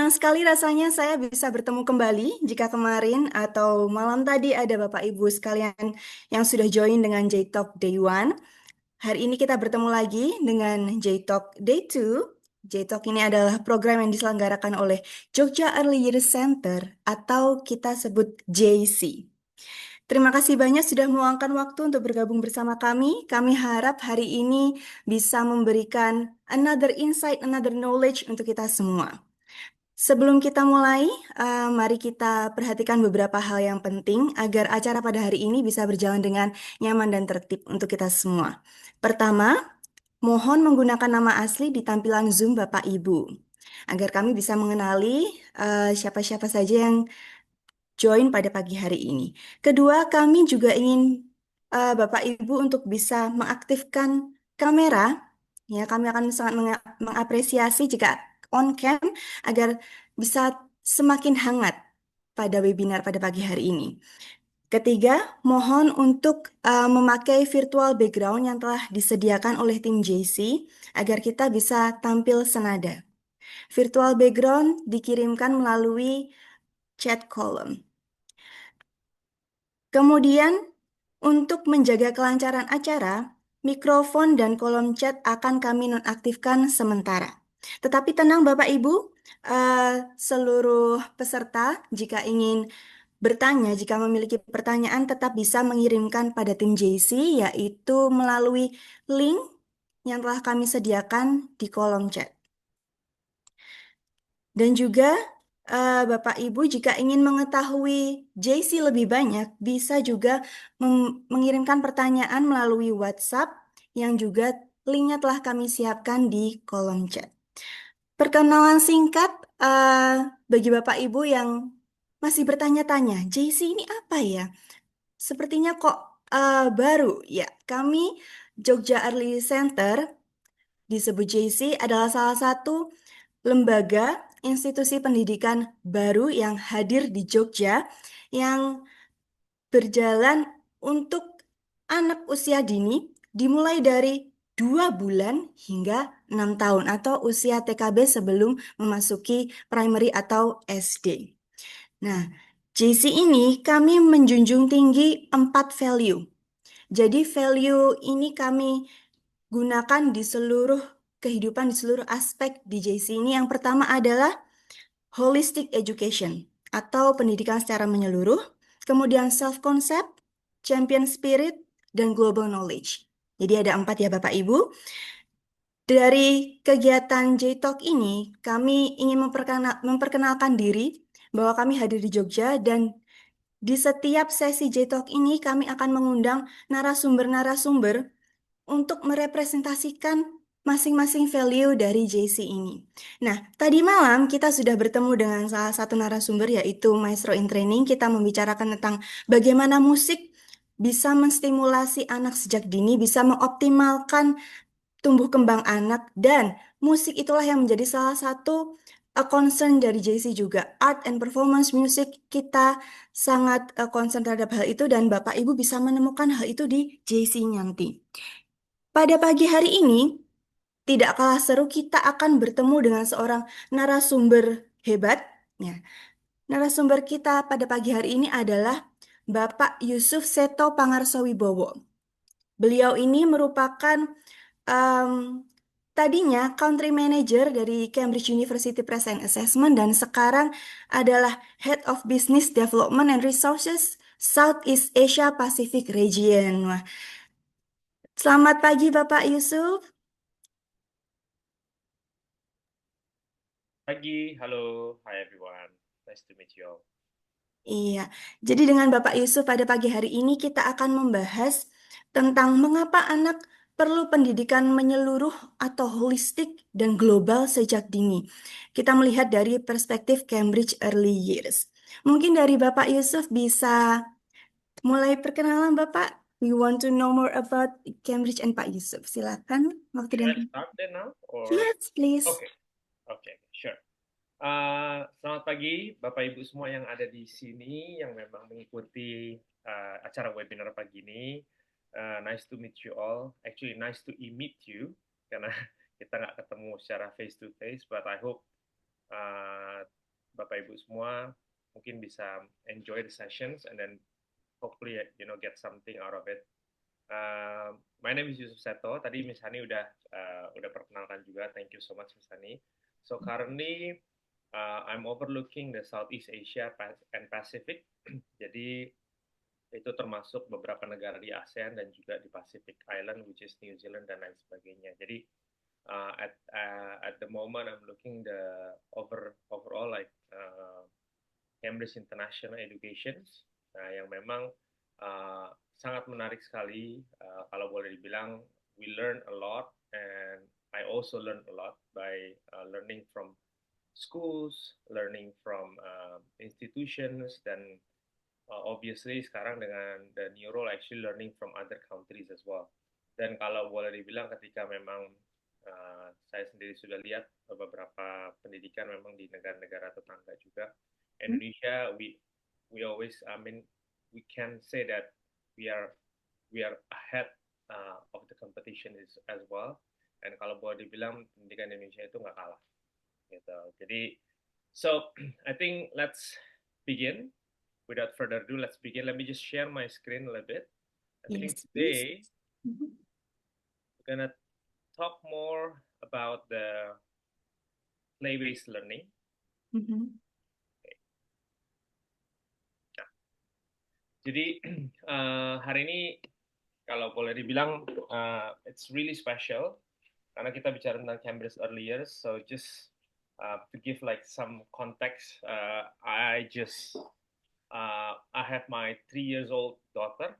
Senang sekali rasanya saya bisa bertemu kembali jika kemarin atau malam tadi ada Bapak Ibu sekalian yang sudah join dengan J-Talk Day One. Hari ini kita bertemu lagi dengan J-Talk Day Two. J-Talk ini adalah program yang diselenggarakan oleh Jogja Early Years Center atau kita sebut JC. Terima kasih banyak sudah meluangkan waktu untuk bergabung bersama kami. Kami harap hari ini bisa memberikan another insight, another knowledge untuk kita semua. Sebelum kita mulai, mari kita perhatikan beberapa hal yang penting agar acara pada hari ini bisa berjalan dengan nyaman dan tertib untuk kita semua. Pertama, mohon menggunakan nama asli di tampilan Zoom Bapak Ibu, agar kami bisa mengenali siapa-siapa saja yang join pada pagi hari ini. Kedua, kami juga ingin Bapak Ibu untuk bisa mengaktifkan kamera. Ya, kami akan sangat mengapresiasi jika on cam agar bisa semakin hangat pada webinar pada pagi hari ini. Ketiga, mohon untuk memakai virtual background yang telah disediakan oleh tim JC agar kita bisa tampil senada. Virtual background dikirimkan melalui chat column. Kemudian, untuk menjaga kelancaran acara, mikrofon dan kolom chat akan kami nonaktifkan sementara. Tetapi tenang Bapak Ibu, seluruh peserta jika ingin bertanya, jika memiliki pertanyaan tetap bisa mengirimkan pada tim JC yaitu melalui link yang telah kami sediakan di kolom chat. Dan juga Bapak Ibu jika ingin mengetahui JC lebih banyak, bisa juga mengirimkan pertanyaan melalui WhatsApp yang juga linknya telah kami siapkan di kolom chat. Perkenalan singkat bagi Bapak Ibu yang masih bertanya-tanya, JC ini apa ya? Sepertinya kok baru ya. Kami Jogja Early Center disebut JC adalah salah satu lembaga institusi pendidikan baru yang hadir di Jogja yang berjalan untuk anak usia dini dimulai dari 2 bulan hingga 6 tahun atau usia TKB sebelum memasuki primary atau SD. Nah, JC ini kami menjunjung tinggi 4 value. Jadi value ini kami gunakan di seluruh kehidupan, di seluruh aspek di JC ini. Yang pertama adalah holistic education atau pendidikan secara menyeluruh, kemudian self-concept, champion spirit, dan global knowledge. Jadi ada 4 ya Bapak Ibu. Dari kegiatan J-Talk ini, kami ingin memperkenalkan diri bahwa kami hadir di Jogja dan di setiap sesi J-Talk ini kami akan mengundang narasumber-narasumber untuk merepresentasikan masing-masing value dari JC ini. Nah, tadi malam kita sudah bertemu dengan salah satu narasumber yaitu Maestro in Training. Kita membicarakan tentang bagaimana musik bisa menstimulasi anak sejak dini, bisa mengoptimalkan tumbuh kembang anak, dan musik itulah yang menjadi salah satu concern dari JC juga. Art and performance music kita sangat concern terhadap hal itu dan Bapak Ibu bisa menemukan hal itu di JC nanti. Pada pagi hari ini, tidak kalah seru kita akan bertemu dengan seorang narasumber hebat. Ya, narasumber kita pada pagi hari ini adalah Bapak Yusuf Seto Pangarsowibowo. Beliau ini merupakan em, tadinya country manager dari Cambridge University Press and Assessment dan sekarang adalah Head of Business Development and Resources Southeast Asia Pacific Region. Wah, selamat pagi Bapak Yusuf. Pagi, halo, hi everyone. Nice to meet you all. Iya, jadi dengan Bapak Yusuf pada pagi hari ini kita akan membahas tentang mengapa anak perlu pendidikan menyeluruh atau holistik dan global sejak dini. Kita melihat dari perspektif Cambridge Early Years. Mungkin dari Bapak Yusuf bisa mulai perkenalan Bapak. We want to know more about Cambridge and Pak Yusuf. Silakan waktu Should dan I start then now or? yes, please. Okay, okay, sure. Selamat pagi Bapak Ibu semua yang ada di sini yang memang mengikuti acara webinar pagi ini. Nice to meet you all. Actually, nice to meet you karena kita nggak ketemu secara face to face, but I hope Bapak Ibu semua mungkin bisa enjoy the sessions and then hopefully get something out of it. My name is Yusuf Seto. Tadi Miss Hani udah perkenalkan juga. Thank you so much Miss Hani. So currently I'm overlooking the Southeast Asia and Pacific. Jadi itu termasuk beberapa negara di ASEAN dan juga di Pacific Island, which is New Zealand dan lain sebagainya. Jadi at the moment I'm looking the overall like Cambridge International Education yang memang sangat menarik sekali. Kalau boleh dibilang we learn a lot and I also learn a lot by learning from schools, learning from institutions, dan obviously sekarang dengan the new role actually learning from other countries as well. Dan kalau boleh dibilang ketika memang saya sendiri sudah lihat beberapa pendidikan memang di negara-negara tetangga juga. Indonesia, we always, I mean, we can say that we are ahead of the competition as well. Dan kalau boleh dibilang pendidikan Indonesia itu nggak kalah, gitu. Jadi, so I think let's begin. Without further ado, let's begin. Let me just share my screen a little bit. I think Yes, please. today we're gonna talk more about the play-based learning. Mhm. Nah, jadi hari ini kalau boleh dibilang it's really special karena kita bicara tentang Cambridge early years. So just to give like some context, I have my 3 years old daughter.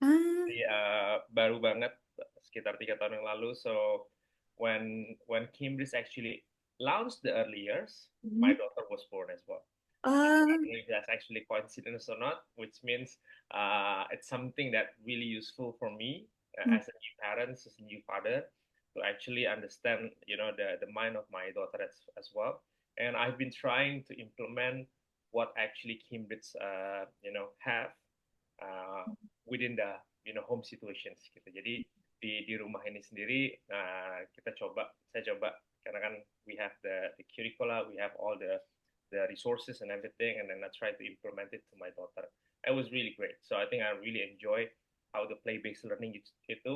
Ah, Jadi, baru banget sekitar 3 tahun yang lalu. So when Cambridge actually launched the early years, my mhm. daughter was born as well. I Ah, don't know if that's actually coincidence or not, which means it's something that really useful for me mm, as a new parent, as a new father, to actually understand, the mind of my daughter as well. And I've been trying to implement what actually Cambridge, have uh, within the, home situations gitu. Jadi di rumah ini sendiri saya coba karena kan we have the curricula, we have all the resources and everything, and then I try to implement it to my daughter. It was really great. So I think I really enjoy how the play-based learning itu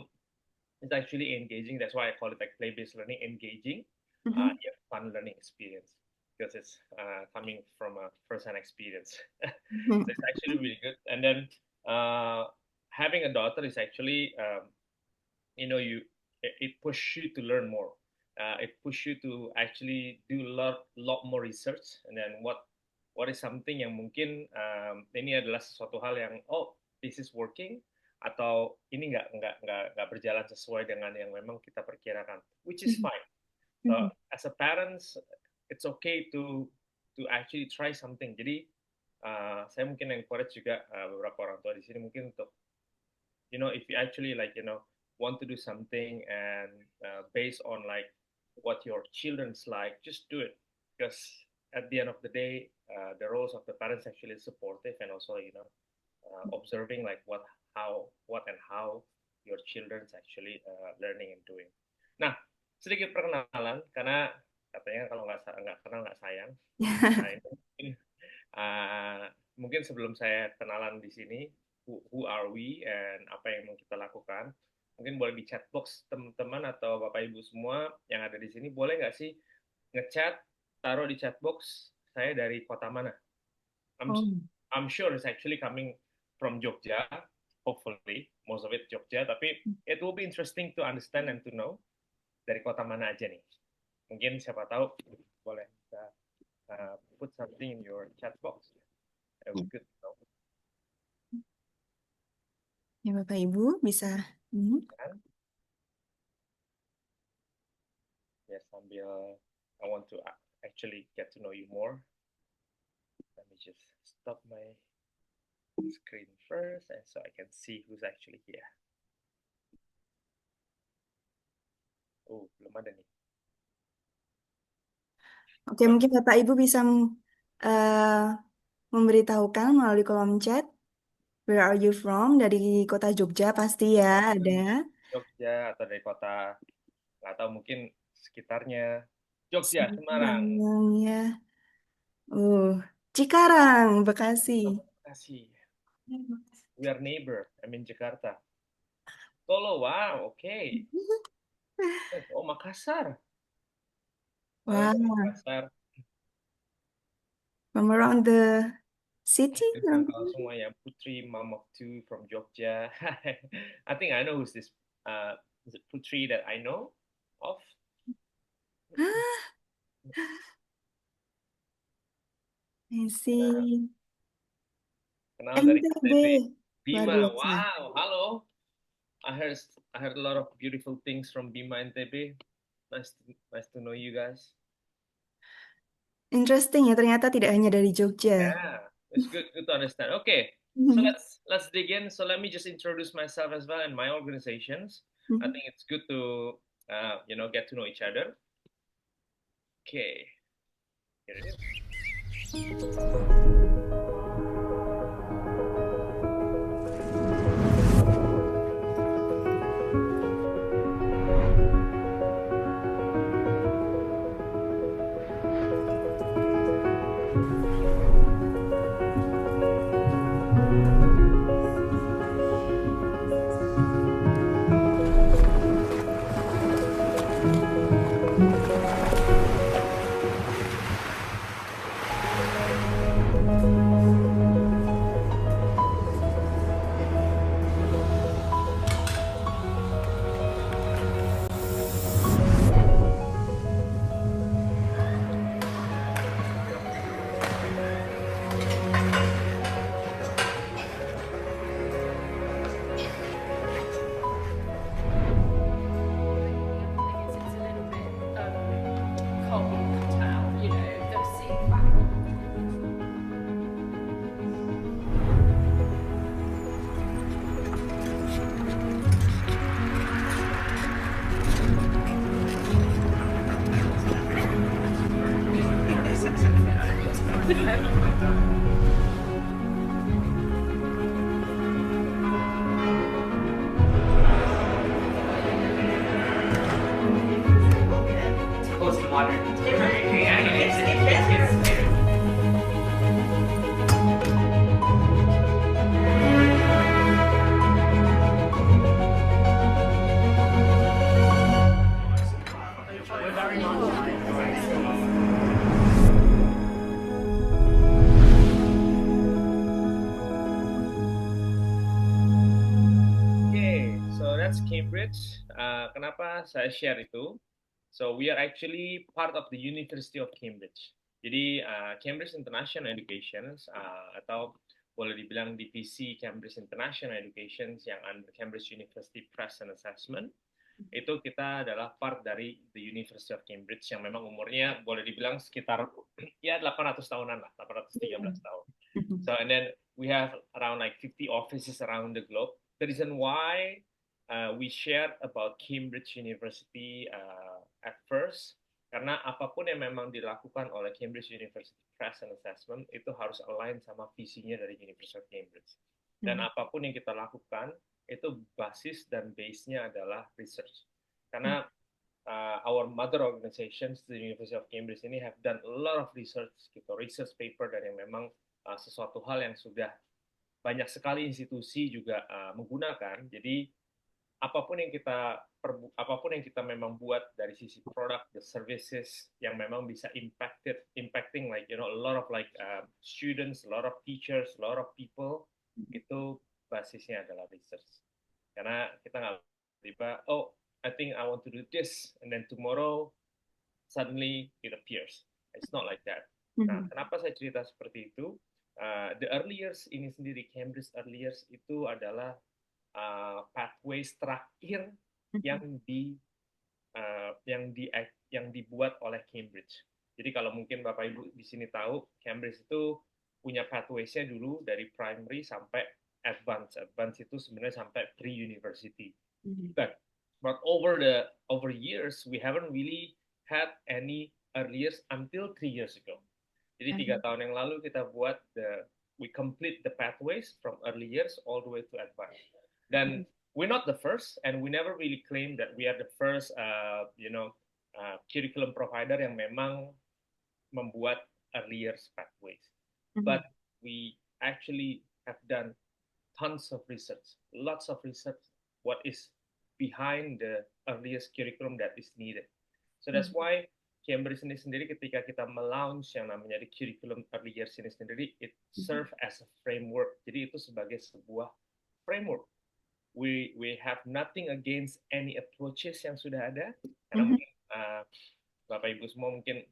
is actually engaging. That's why I call it like play-based learning, engaging, mhm. yeah, fun learning experience because it's coming from a first-hand experience. So Mhm. it's actually really good. And then having a daughter is actually, it pushes you to learn more. It pushes you to actually do lot more research, and then what is something yang mungkin ini adalah sesuatu hal yang this is working atau ini nggak berjalan sesuai dengan yang memang kita perkirakan, which is Mhm. fine. So Mhm. as a parents, it's okay to actually try something. Jadi saya mungkin encourage juga beberapa orang tua di sini mungkin untuk if you actually like want to do something and based on like what your children's like, just do it because at the end of the day, the roles of the parents actually is supportive and also observing like what and how your children's actually learning and doing. Nah, sedikit perkenalan karena katanya kalau nggak kenal nggak sayang. Nah, ini uh, mungkin sebelum saya kenalan di sini, who are we and apa yang mau kita lakukan, mungkin boleh di chat box teman-teman atau bapak ibu semua yang ada di sini, boleh nggak sih ngechat, taruh di chat box saya dari kota mana. I'm Oh. I'm sure it's actually coming from Jogja, hopefully most of it Jogja, tapi it will be interesting to understand and to know dari kota mana aja nih. Mungkin siapa tahu boleh kita put something in your chat box. That would be good to know. Ya, Bapak Ibu bisa. Mhm. Kan? Ya sambil I want to actually get to know you more. Let me just stop my screen first, and so I can see who's actually here. Oh, belum ada nih. Oke, mungkin Bapak Ibu bisa eh, memberitahukan melalui kolom chat. Where are you from? Dari kota Jogja pasti ya ada. Jogja atau dari kota nggak tahu mungkin sekitarnya. Jogja, Semarang. Semarang ya. Cikarang, Bekasi. Oh, Bekasi. We are neighbor. I'm in Jakarta. Solo, wow, okay. Oh, Makassar. Halo dari Wow, Makassar. from around the city. Kalau semua ya Putri, mom of two from Jogja. I think I know who's this. Is it Putri that I know of? Ah, I Nah, see. kenal dari NTB, NTB. luar Bima, biasa. wow, halo. I heard I heard a lot of beautiful things from Bima NTB. Nice to know you guys. Interesting ya, ternyata tidak hanya dari Jogja. Yeah, it's good to understand. Okay, so let's dig in. So let me just introduce myself as well and my organizations. I think it's good to get to know each other. Okay, here it is. Close to water. Yeah, it's Okay, so that's Cambridge. Kenapa saya share itu? So we are actually part of the University of Cambridge. Jadi Cambridge International Education atau boleh dibilang divisi Cambridge International Education yang under Cambridge University Press and Assessment itu kita adalah part dari the University of Cambridge yang memang umurnya boleh dibilang sekitar ya 800 tahunan lah, 813 tahun. So and then we have around like 50 offices around the globe. The reason why we shared about Cambridge University at first karena apapun yang memang dilakukan oleh Cambridge University Press and Assessment itu harus align sama visinya dari University of Cambridge. Dan apapun yang kita lakukan itu basis dan base-nya adalah research. Karena our mother organizations, the University of Cambridge ini have done a lot of research, gitu, research paper dan yang memang sesuatu hal yang sudah banyak sekali institusi juga menggunakan. Jadi apapun yang kita memang buat dari sisi produk, the services yang memang bisa impacting like a lot of like students, a lot of teachers, a lot of people, itu basisnya adalah research. Karena kita nggak tiba, oh I think I want to do this, and then tomorrow suddenly it appears. It's not like that. Nah, kenapa saya cerita seperti itu? The early years ini sendiri, Cambridge early years itu adalah pathways terakhir yang dibuat oleh Cambridge. Jadi kalau mungkin Bapak Ibu di sini tahu, Cambridge itu punya pathways-nya dulu dari primary sampai advance. Advance itu sebenarnya sampai pre-university. But over years, we haven't really had any early years until 3 years ago. Jadi 3 tahun yang lalu kita buat we complete the pathways from early years all the way to advance. Dan we're not the first, and we never really claim that we are the first, curriculum provider yang memang membuat earlier pathways. Mhm. But we actually have done tons of research, lots of research, what is behind the earliest curriculum that is needed. So that's Mhm. why Cambridge ini sendiri ketika kita melaunch yang namanya di curriculum early years ini sendiri, it Mhm. serve as a framework. Jadi itu sebagai sebuah framework. We have nothing against any approaches yang sudah ada, karena Mhm. mungkin Bapak Ibu semua mungkin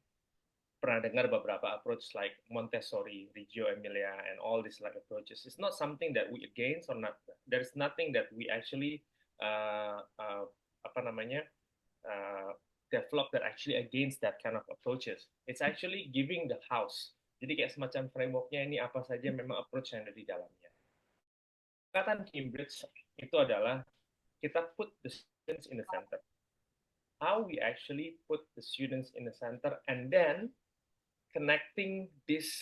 pernah dengar beberapa approach like Montessori, Reggio Emilia, and all these like approaches. It's not something that we against or not. There's nothing that we actually apa namanya develop that actually against that kind of approaches. It's actually giving the house. Jadi kayak semacam frameworknya ini apa saja memang approach yang ada di dalamnya. Kata Cambridge itu adalah kita put the students in the center. How we actually put the students in the center and then connecting these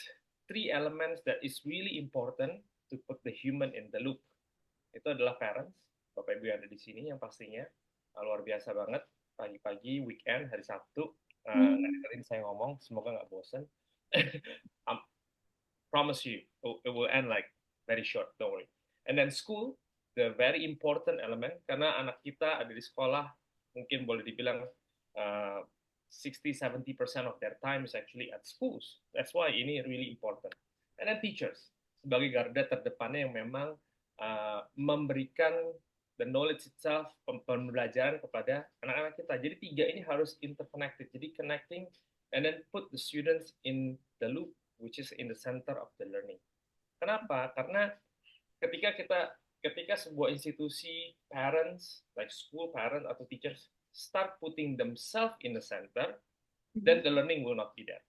three elements that is really important to put the human in the loop. Itu adalah parents, Bapak Ibu yang ada di sini yang pastinya luar biasa banget. Pagi-pagi, weekend, hari Sabtu, nggak dengerin saya ngomong, semoga nggak bosen. I promise you, it will end like very short, don't worry. And then school, the very important element, karena anak kita ada di sekolah, mungkin boleh dibilang 60-70% of their time is actually at schools. That's why ini really important. And then teachers, sebagai garda terdepannya yang memang memberikan the knowledge itself, pembelajaran kepada anak-anak kita. Jadi tiga ini harus interconnected. Jadi connecting and then put the students in the loop, which is in the center of the learning. Kenapa? Karena ketika sebuah institusi, parents, like school parents atau teachers, start putting themselves in the center, then the learning will not be there.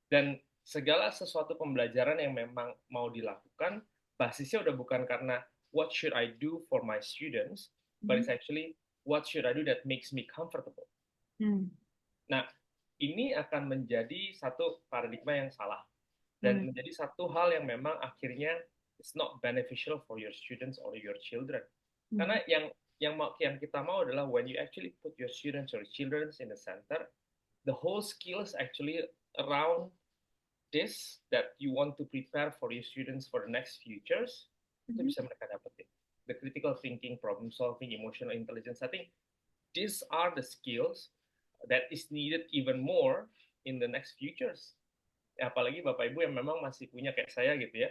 Dan segala sesuatu pembelajaran yang memang mau dilakukan, basisnya udah bukan karena what should I do for my students, but it's actually what should I do that makes me comfortable. Nah, ini akan menjadi satu paradigma yang salah dan menjadi satu hal yang memang akhirnya it's not beneficial for your students or your children. Karena yang kita mau adalah when you actually put your students or children in the center, the whole skills actually around this that you want to prepare for your students for the next futures, itu bisa mereka dapetin. The critical thinking, problem solving, emotional intelligence, I think these are the skills that is needed even more in the next futures. Apalagi Bapak Ibu yang memang masih punya kayak saya gitu ya,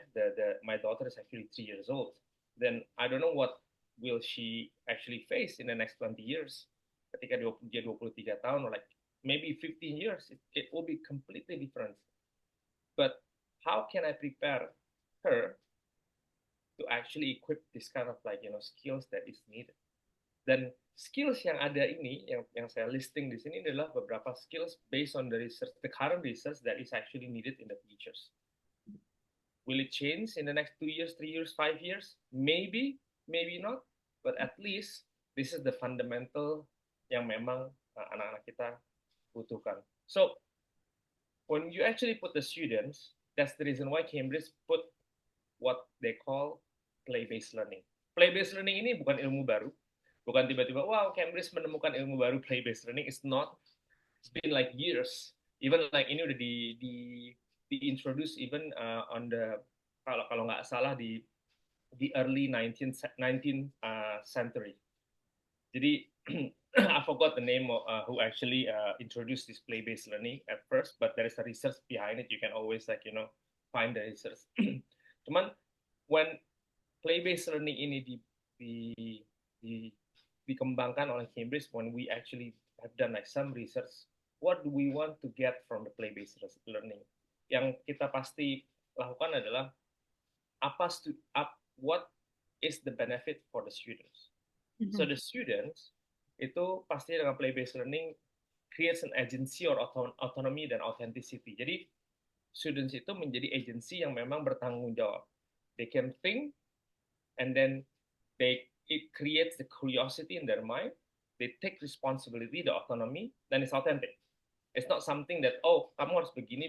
my daughter is actually 3 years old. Then I don't know what will she actually face in the next 20 years. Ketika dia 23 tahun, or like maybe 15 years, it will be completely different. But how can I prepare her to actually equip this kind of like skills that is needed? Dan skills yang ada ini, yang saya listing di sini adalah beberapa skills based on the research, the current research that is actually needed in the futures. Will it change in the next 2 years, 3 years, 5 years? Maybe, maybe not. But at least this is the fundamental yang memang anak-anak kita butuhkan. So when you actually put the students, that's the reason why Cambridge put what they call play-based learning. Play-based learning ini bukan ilmu baru, bukan tiba-tiba wow Cambridge menemukan ilmu baru play-based learning. It's not. It's been like years. Even like ini udah di introduce even on the kalau nggak salah di early 19th century. Jadi I forgot the name of who actually introduced this play-based learning at first, but there is a research behind it. You can always find the research. Cuman when play-based learning ini dikembangkan oleh Cambridge, when we actually have done like some research, what do we want to get from the play-based learning? Yang kita pasti lakukan adalah what is the benefit for the students? So the students itu pasti dengan play-based learning creates an agency or autonomy dan authenticity. Jadi students itu menjadi agency yang memang bertanggung jawab. They can think and then it creates the curiosity in their mind. They take responsibility, the autonomy, then it's authentic. It's not something that kamu harus begini.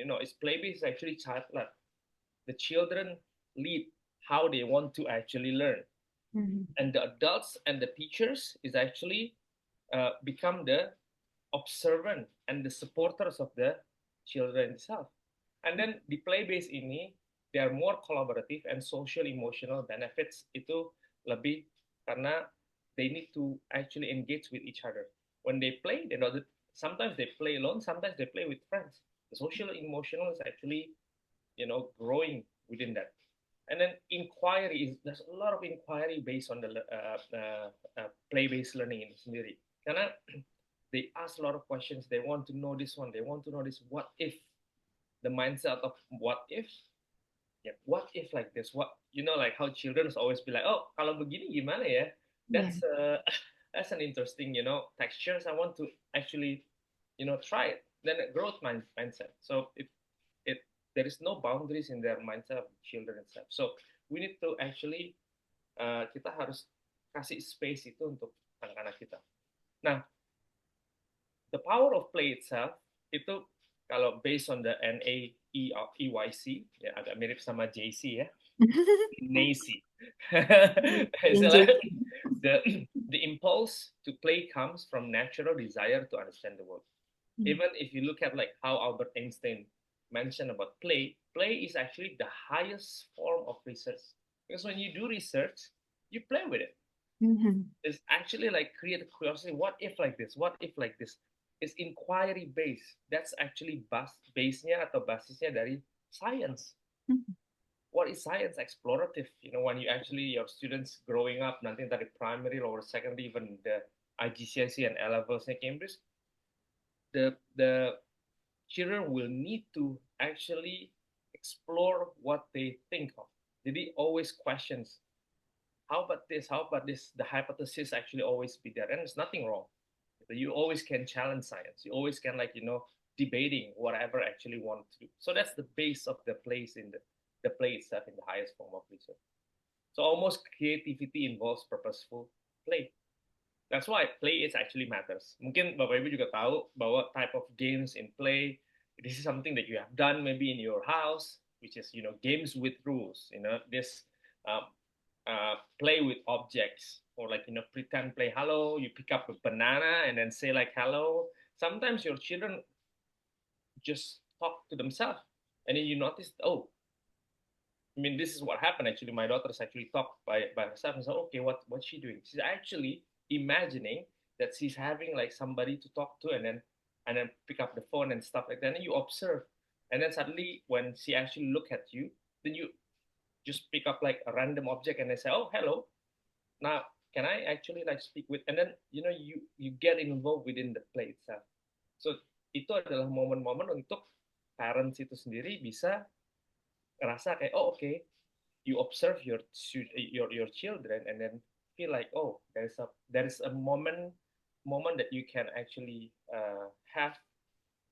No, it's play-based, actually child-led. The children lead how they want to actually learn. And the adults and the teachers is actually become the observant and the supporters of the children itself. And then di play-based ini, they are more collaborative and social emotional benefits itu lebih karena they need to actually engage with each other. When they play, they know that sometimes they play alone, sometimes they play with friends. The social emotional is actually, growing within that. And then inquiry is there's a lot of inquiry based on the play-based learning ini sendiri. Karena they ask a lot of questions. They want to know this one. They want to know this. What if? The mindset of what if? Yeah, what if like this? What like how children always be like, oh, kalau begini gimana ya? Yeah. That's that's an interesting textures. I want to actually try it. Then a growth mindset. So it there is no boundaries in their mindset of children itself. So we need to actually kita harus kasih space itu untuk anak-anak kita. Nah, the power of play itself itu kalau based on the NAEYC ya agak mirip sama JC ya, NACY. Injil. the impulse to play comes from natural desire to understand the world. Even if you look at like how Albert Einstein mentioned about play, play is actually the highest form of research. Because when you do research, you play with it. It's actually like create a curiosity. What if like this? What if like this? It's inquiry based. That's actually base-nya atau basisnya dari science. What is science? Explorative. When you actually your students growing up, nanti dari primary, lower secondary, even the IGCSE and A levelsnya Cambridge, the children will need to actually explore what they think of. Jadi always questions. How about this? How about this? The hypothesis actually always be there, and there's nothing wrong. You always can challenge science. You always can debating whatever actually want to do. So that's the base of the place in the play itself in the highest form of research. So almost creativity involves purposeful play. That's why play is actually matters. Mungkin Bapak Ibu juga tahu bahwa type of games in play, this is something that you have done maybe in your house, which is games with rules. This play with objects, or pretend play hello. You pick up a banana and then say like hello. Sometimes your children just talk to themselves, and then you notice, oh, I mean, this is what happened actually. My daughter's actually talked by herself and said, okay, what's she doing? She's actually imagining that she's having like somebody to talk to, and then pick up the phone and stuff like that. And you observe, and then suddenly when she actually look at you, then you just pick up like a random object and they say, oh, hello. Now, can I actually like speak with? And then you get involved within the play itself. So itu adalah momen-momen untuk parents itu sendiri bisa ngerasa kayak, oh okay, you observe your children and then feel like, oh, there's a moment that you can actually have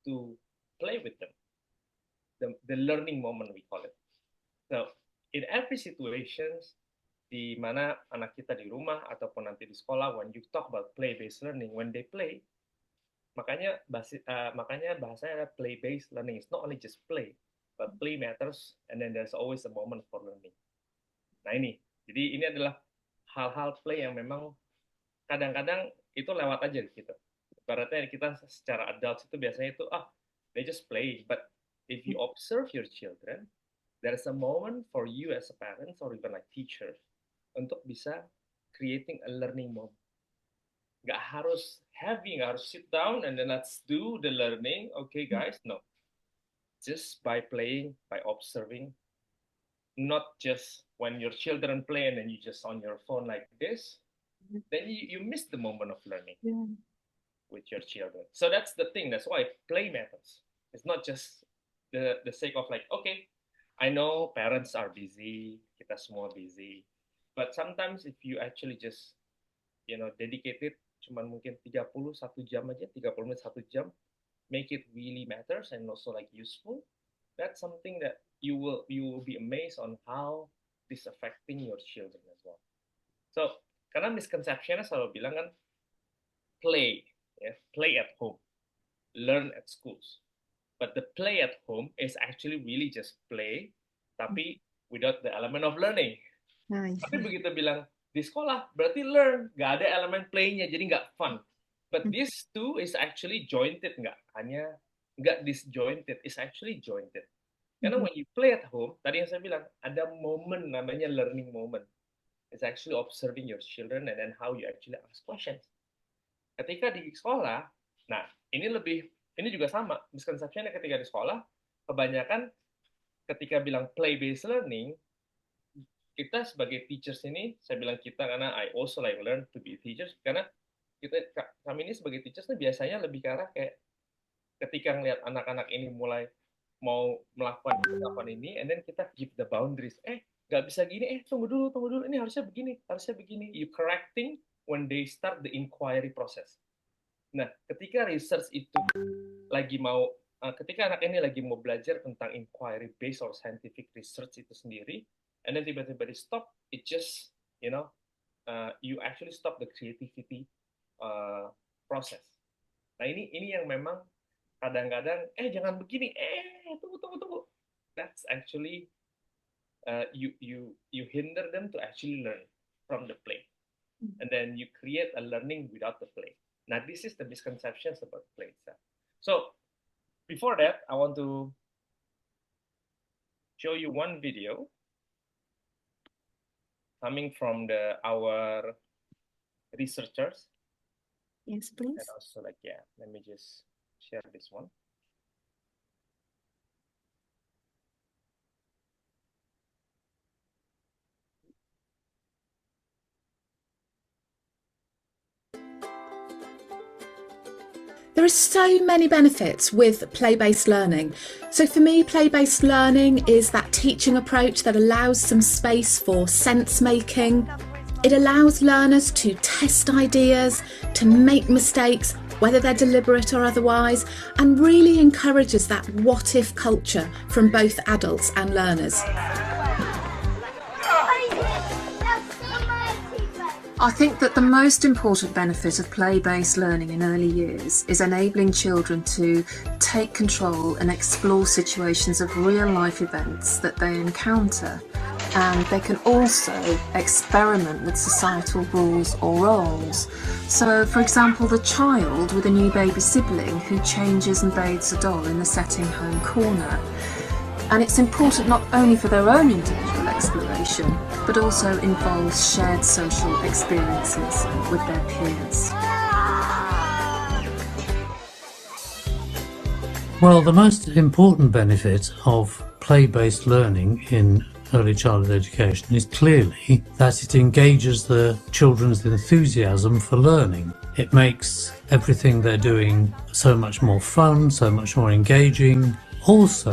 to play with them, the learning moment we call it. So in every situations di mana anak kita di rumah ataupun nanti di sekolah, when you talk about play based learning, when they play, makanya bahasanya ada play based learning. It's not only just play, but play matters, and then there's always a moment for learning. Nah jadi ini adalah hal-hal play yang memang kadang-kadang itu lewat aja gitu. Ibaratnya kita secara adults itu biasanya itu they just play, but if you observe your children, there's a moment for you as a parent or even like teacher untuk bisa creating a learning moment. Nggak harus heavy, nggak harus sit down and then let's do the learning. Okay guys, no. Just by playing, by observing, not just when your children play and then you just on your phone like this, then you miss the moment of learning with your children. So that's the thing. That's why play matters. It's not just the sake of like, okay, I know parents are busy, kita semua busy, but sometimes if you actually just dedicated cuman mungkin 31 jam aja, 30 menit 1 jam, make it really matters and also like useful. That's something that you will be amazed on how this affecting your children as well. So karena misconceptionnya selalu bilang kan play at home, learn at schools. But the play at home is actually really just play, tapi without the element of learning. Tapi begitu bilang di sekolah berarti learn, nggak ada elemen play-nya, jadi nggak fun. But this two is actually jointed, nggak disjointed, is actually jointed. Karena when you play at home, tadi yang saya bilang, ada momen namanya learning moment. It's actually observing your children and then how you actually ask questions. Ketika di sekolah, nah ini juga sama, misconception ketika di sekolah, kebanyakan ketika bilang play-based learning, kita sebagai teachers ini, saya bilang kita karena I also like learn to be teachers, karena kami ini sebagai teachers biasanya lebih ke arah kayak ketika ngelihat anak-anak ini mulai mau melakukan ini, and then kita give the boundaries. Nggak bisa gini, tunggu dulu, ini harusnya begini. You correcting when they start the inquiry process. Nah, ketika research itu ketika anak ini lagi mau belajar tentang inquiry based or scientific research itu sendiri, and then tiba-tiba di stop, it just, you actually stop the creativity process. Nah, ini yang memang kadang-kadang jangan begini, tunggu. That's actually you hinder them to actually learn from the play, and then you create a learning without the play. Now, this is the misconceptions about play itself. So before that, I want to show you one video coming from our researchers. Yes, please. And also, let me just share this one. There are so many benefits with play-based learning. So for me, play-based learning is that teaching approach that allows some space for sense making. It allows learners to test ideas, to make mistakes, whether they're deliberate or otherwise, and really encourages that what-if culture from both adults and learners. I think that the most important benefit of play-based learning in early years is enabling children to take control and explore situations of real-life events that they encounter, and they can also experiment with societal rules or roles. So, for example, the child with a new baby sibling who changes and bathes a doll in the setting home corner. And it's important not only for their own individual exploration, but also involves shared social experiences with their peers. Well, the most important benefit of play-based learning in early childhood education is clearly that it engages the children's enthusiasm for learning. It makes everything they're doing so much more fun, so much more engaging. Also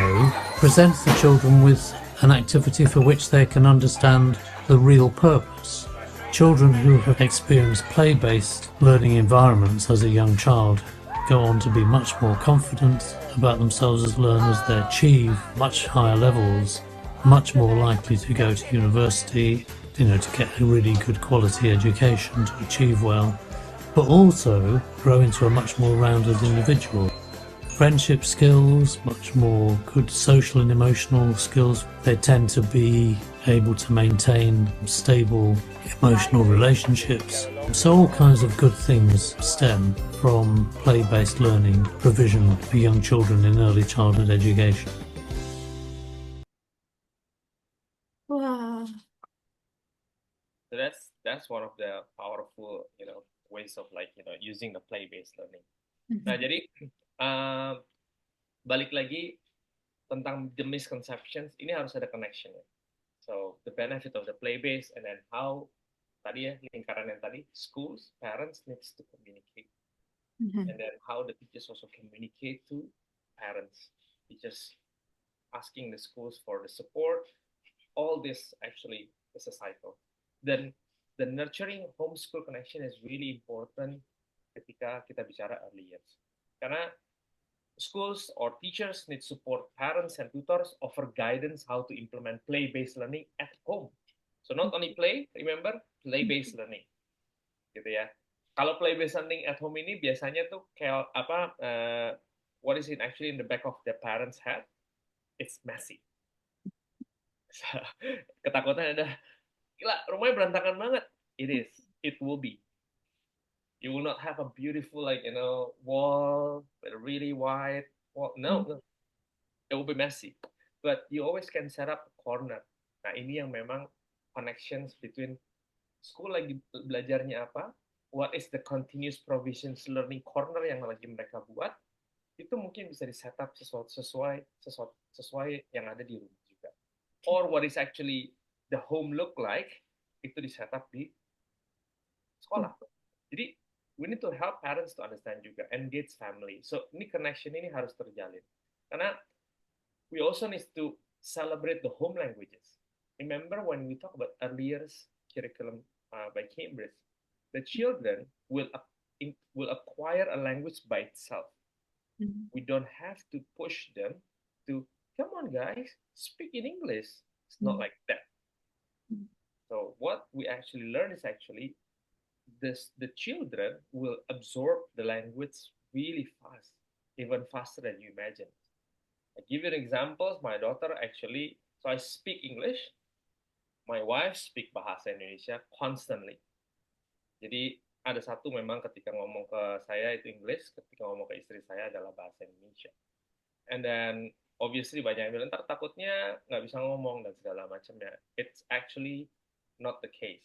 presents the children with an activity for which they can understand the real purpose. Children who have experienced play-based learning environments as a young child go on to be much more confident about themselves as learners. They achieve much higher levels, much more likely to go to university, to get a really good quality education, to achieve well, but also grow into a much more rounded individual. Friendship skills, much more good social and emotional skills. They tend to be able to maintain stable emotional relationships. So all kinds of good things stem from play-based learning provision for young children in early childhood education. Wow. So that's one of the powerful, ways of using the play-based learning. Nah, jadi balik lagi tentang the misconceptions, ini harus ada connection ya. So the benefit of the play-based, and then how tadi ya, lingkaran yang tadi, schools, parents needs to communicate, and then how the teachers also communicate to parents, teachers asking the schools for the support. All this actually is a cycle. Then the nurturing homeschool connection is really important ketika kita bicara early years. Karena schools or teachers need support parents and tutors, offer guidance how to implement play-based learning at home. So not only play, remember, play-based learning. Gitu ya. Kalau play-based learning at home ini biasanya tuh kayak what is it actually in the back of the parents' head? It's messy. So, ketakutan ada, gila, rumahnya berantakan banget. It is. It will be. You will not have a beautiful, like, wall with a really wide wall. No, no. It will be messy. But you always can set up a corner. Nah, ini yang memang connections between school lagi belajarnya apa, what is the continuous provisions learning corner yang lagi mereka buat, itu mungkin bisa di setup sesuai yang ada di rumah juga. Or what is actually the home look like, itu di setup di sekolah. Jadi we need to help parents to understand juga, engage family. So ini connection ini harus terjalin. Karena we also need to celebrate the home languages. Remember when we talk about earlier curriculum by Cambridge, the children will acquire a language by itself. We don't have to push them to, come on guys, speak in English. It's not like that. So what we actually learn is actually the children will absorb the language really fast, even faster than you imagine. I give you an example. My daughter actually, so I speak English. My wife speak bahasa Indonesia constantly. Jadi ada satu memang ketika ngomong ke saya itu English, ketika ngomong ke istri saya adalah bahasa Indonesia. And then obviously banyak yang bilang, ntar takutnya nggak bisa ngomong dan segala macamnya. It's actually not the case.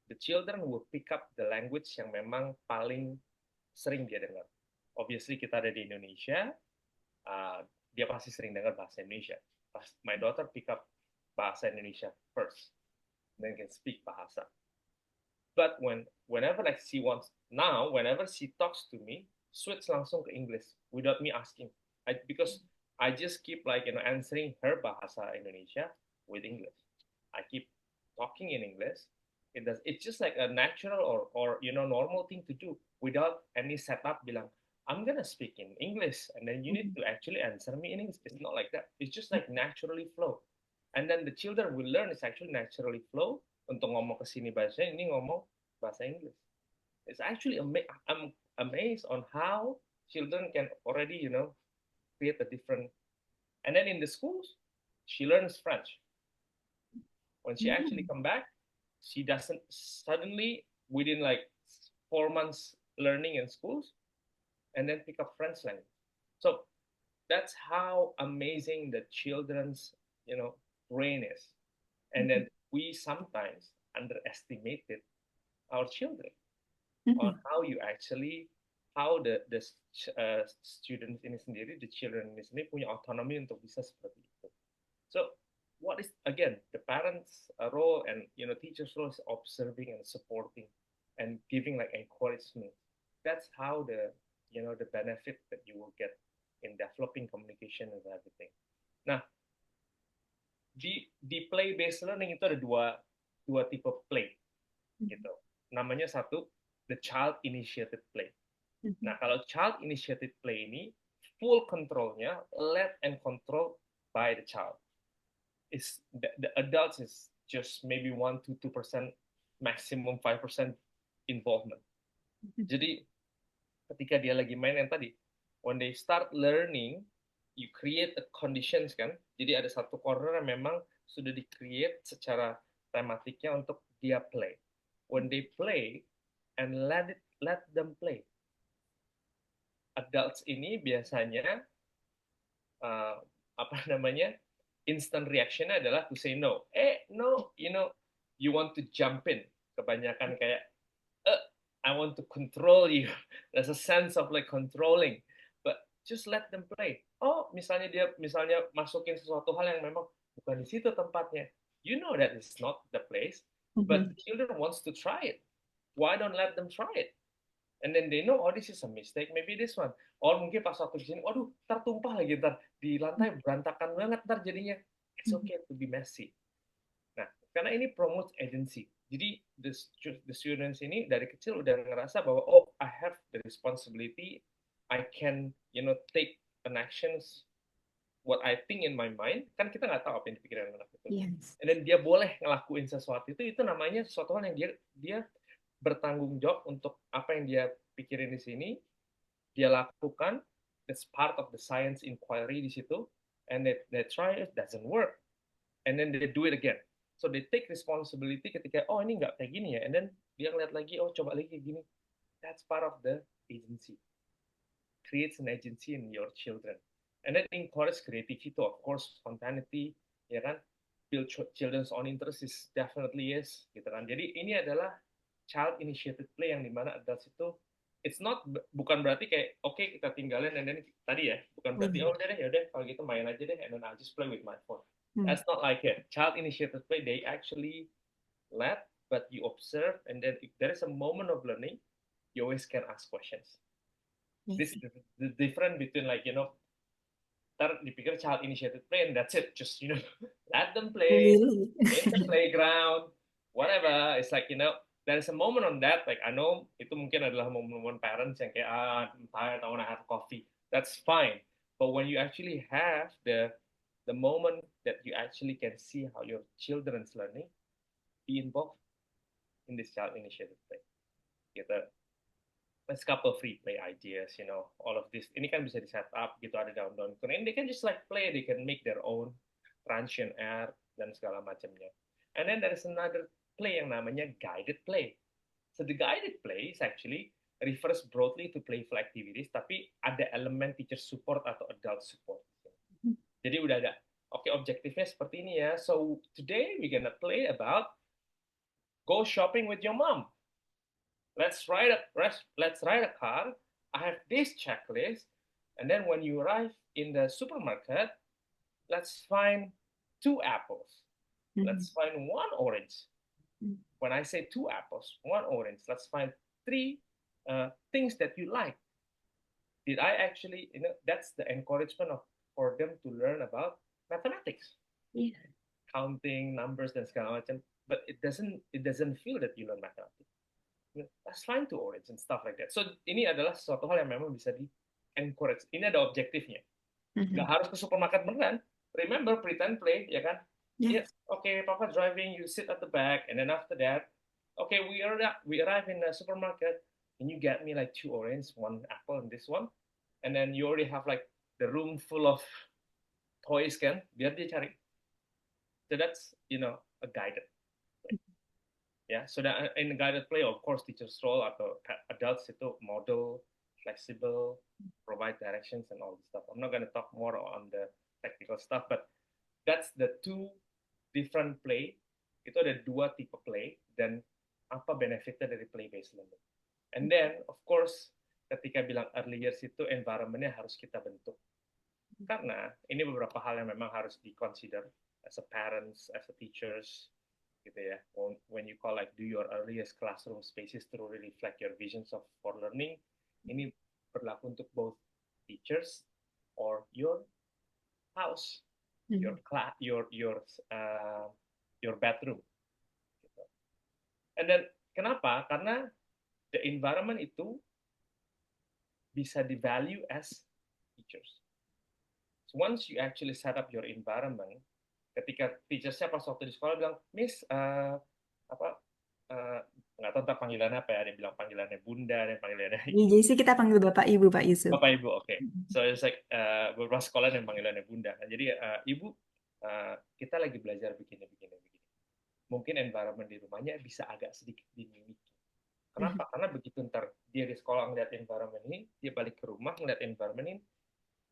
The children will pick up the language yang memang paling sering dia dengar. Obviously kita ada di Indonesia, dia pasti sering dengar bahasa Indonesia. My daughter pick up bahasa Indonesia first, then can speak bahasa. But whenever like whenever she talks to me, switch langsung ke English without me asking. Because I just keep answering her bahasa Indonesia with English. I keep talking in English. It's just like a natural or normal thing to do without any setup bilang, I'm gonna speak in English and then you need to actually answer me in English. It's not like that. It's just like naturally flow. And then the children will learn it's actually naturally flow. Untuk ngomong ke sini bahasa ini ngomong bahasa Inggris. It's actually I'm amazed on how children can already create a different. And then in the schools, she learns French. When she actually come back, she doesn't suddenly within like 4 months learning in schools and then pick up French language. So that's how amazing the children's brain is. And then we sometimes underestimated our children on how the students ini sendiri, the children ini sendiri punya otonomi untuk bisa seperti itu. So what is again the parents' role and teachers' role is observing and supporting and giving like encouragement. That's how the benefit that you will get in developing communication and everything. Nah, di play based learning itu ada dua tipe play gitu. Namanya satu the child initiated play. Nah, kalau child initiated play ini full controlnya led and controlled by the child. Is the adults is just maybe 1-2%, maximum 5% involvement. Jadi ketika dia lagi main yang tadi, when they start learning, you create the conditions kan. Jadi ada satu corner yang memang sudah di-create secara tematiknya untuk dia play. When they play and let them play. Adults ini biasanya instant reaction adalah to say no. No, you want to jump in. Kebanyakan kayak, I want to control you. There's a sense of like controlling. But just let them play. Misalnya dia masukin sesuatu hal yang memang bukan di situ tempatnya. You know that it's not the place, but the children wants to try it. Why don't let them try it? And then they know, this is a mistake, maybe this one. Or mungkin pas waktu di sini, ntar tumpah lagi, ntar di lantai berantakan banget, ntar jadinya it's okay to be messy. Nah, karena ini promote agency. Jadi the students ini dari kecil udah ngerasa bahwa I have the responsibility, I can take an actions what I think in my mind. Kan kita nggak tahu apa yang dipikirin anak itu. Yes. And then dia boleh ngelakuin sesuatu itu namanya sesuatu hal yang dia bertanggung jawab untuk apa yang dia pikirin di sini, dia lakukan. That's part of the science inquiry di situ. And they try it, doesn't work. And then they do it again. So they take responsibility ketika, oh ini nggak kayak gini ya, and then dia ngeliat lagi, oh coba lagi kayak gini. That's part of the agency. Creates an agency in your children. And then encourage creativity, of course, spontaneity, ya kan? Build children's own interest is definitely yes, gitu kan. Jadi ini adalah child initiated play yang dimana adults itu it's not bukan berarti kayak oke kita tinggalin and then tadi ya bukan berarti oh udah deh ya udah kalau gitu main aja deh and then I'll just play with my phone. That's not like it. Child initiated play, they actually let, but you observe, and then if there is a moment of learning, you always can ask questions. This is the difference between like ntar dipikir child initiated play and that's it, just let them play in the playground, whatever. It's like there is a moment on that, like I know itu mungkin adalah momen-momen parents yang kayak I'm tired, I want to have coffee. That's fine. But when you actually have the moment that you actually can see how your children's learning, be involved in this child initiative play. Gitu. Let's couple free play ideas, all of this. Ini kan bisa di set up gitu, ada download. And they can just like play, they can make their own transient air dan segala macamnya. And then there is another play yang namanya guided play. So the guided play is actually refers broadly to playful activities, tapi ada elemen teacher support atau adult support. Jadi udah ada, oke, objektifnya seperti ini ya. So today we're gonna play about go shopping with your mom. Let's ride a car. I have this checklist, and then when you arrive in the supermarket, let's find 2 apples. Let's find 1 orange. When I say 2 apples, 1 orange, let's find 3 things that you like. Did I actually, that's the encouragement for them to learn about mathematics, counting, numbers, dan segala macam. But it doesn't feel that you learn mathematics. That's fine to orange and stuff like that. So ini adalah sesuatu hal yang memang bisa di encourage. Ini ada objektifnya. Nggak harus ke supermarket beneran. Remember pretend play, ya kan? Yes. Okay, Papa driving, you sit at the back, and then after that, okay, we arrive in the supermarket, and you get me like 2 orange, 1 apple, and this one, and then you already have like the room full of toys, kan? Biar dia cari. So that's a guided. Yeah, so that in guided play, of course, teacher's role atau adults itu model, flexible, provide directions and all this stuff. I'm not going to talk more on the technical stuff, but that's the 2 different play. Itu ada 2 tipe play dan apa benefitnya dari play-based learning. And then, of course, ketika bilang early years itu environment-nya harus kita bentuk. Karena ini beberapa hal yang memang harus di-consider as a parents, as a teachers, gitu ya. When you call like do your earliest classroom spaces to really reflect your visions for learning, ini berlaku untuk both teachers or your house, your class, your bedroom. Gitu. And then kenapa? Karena the environment itu bisa di-value as teachers. So once you actually set up your environment, ketika teachersnya pas waktu di sekolah bilang, Miss, nggak tahu panggilannya apa ya, dia bilang panggilannya Bunda, dan panggilannya Jadi sih kita panggil Bapak Ibu, Pak Yusuf. Bapak Ibu, oke. So it's like beberapa sekolah yang panggilannya Bunda. Nah, jadi Ibu, kita lagi belajar begini. Mungkin environment di rumahnya bisa agak sedikit dimiliki. Kenapa? Karena begitu ntar dia di sekolah ngeliat environment ini, dia balik ke rumah ngeliat environment ini,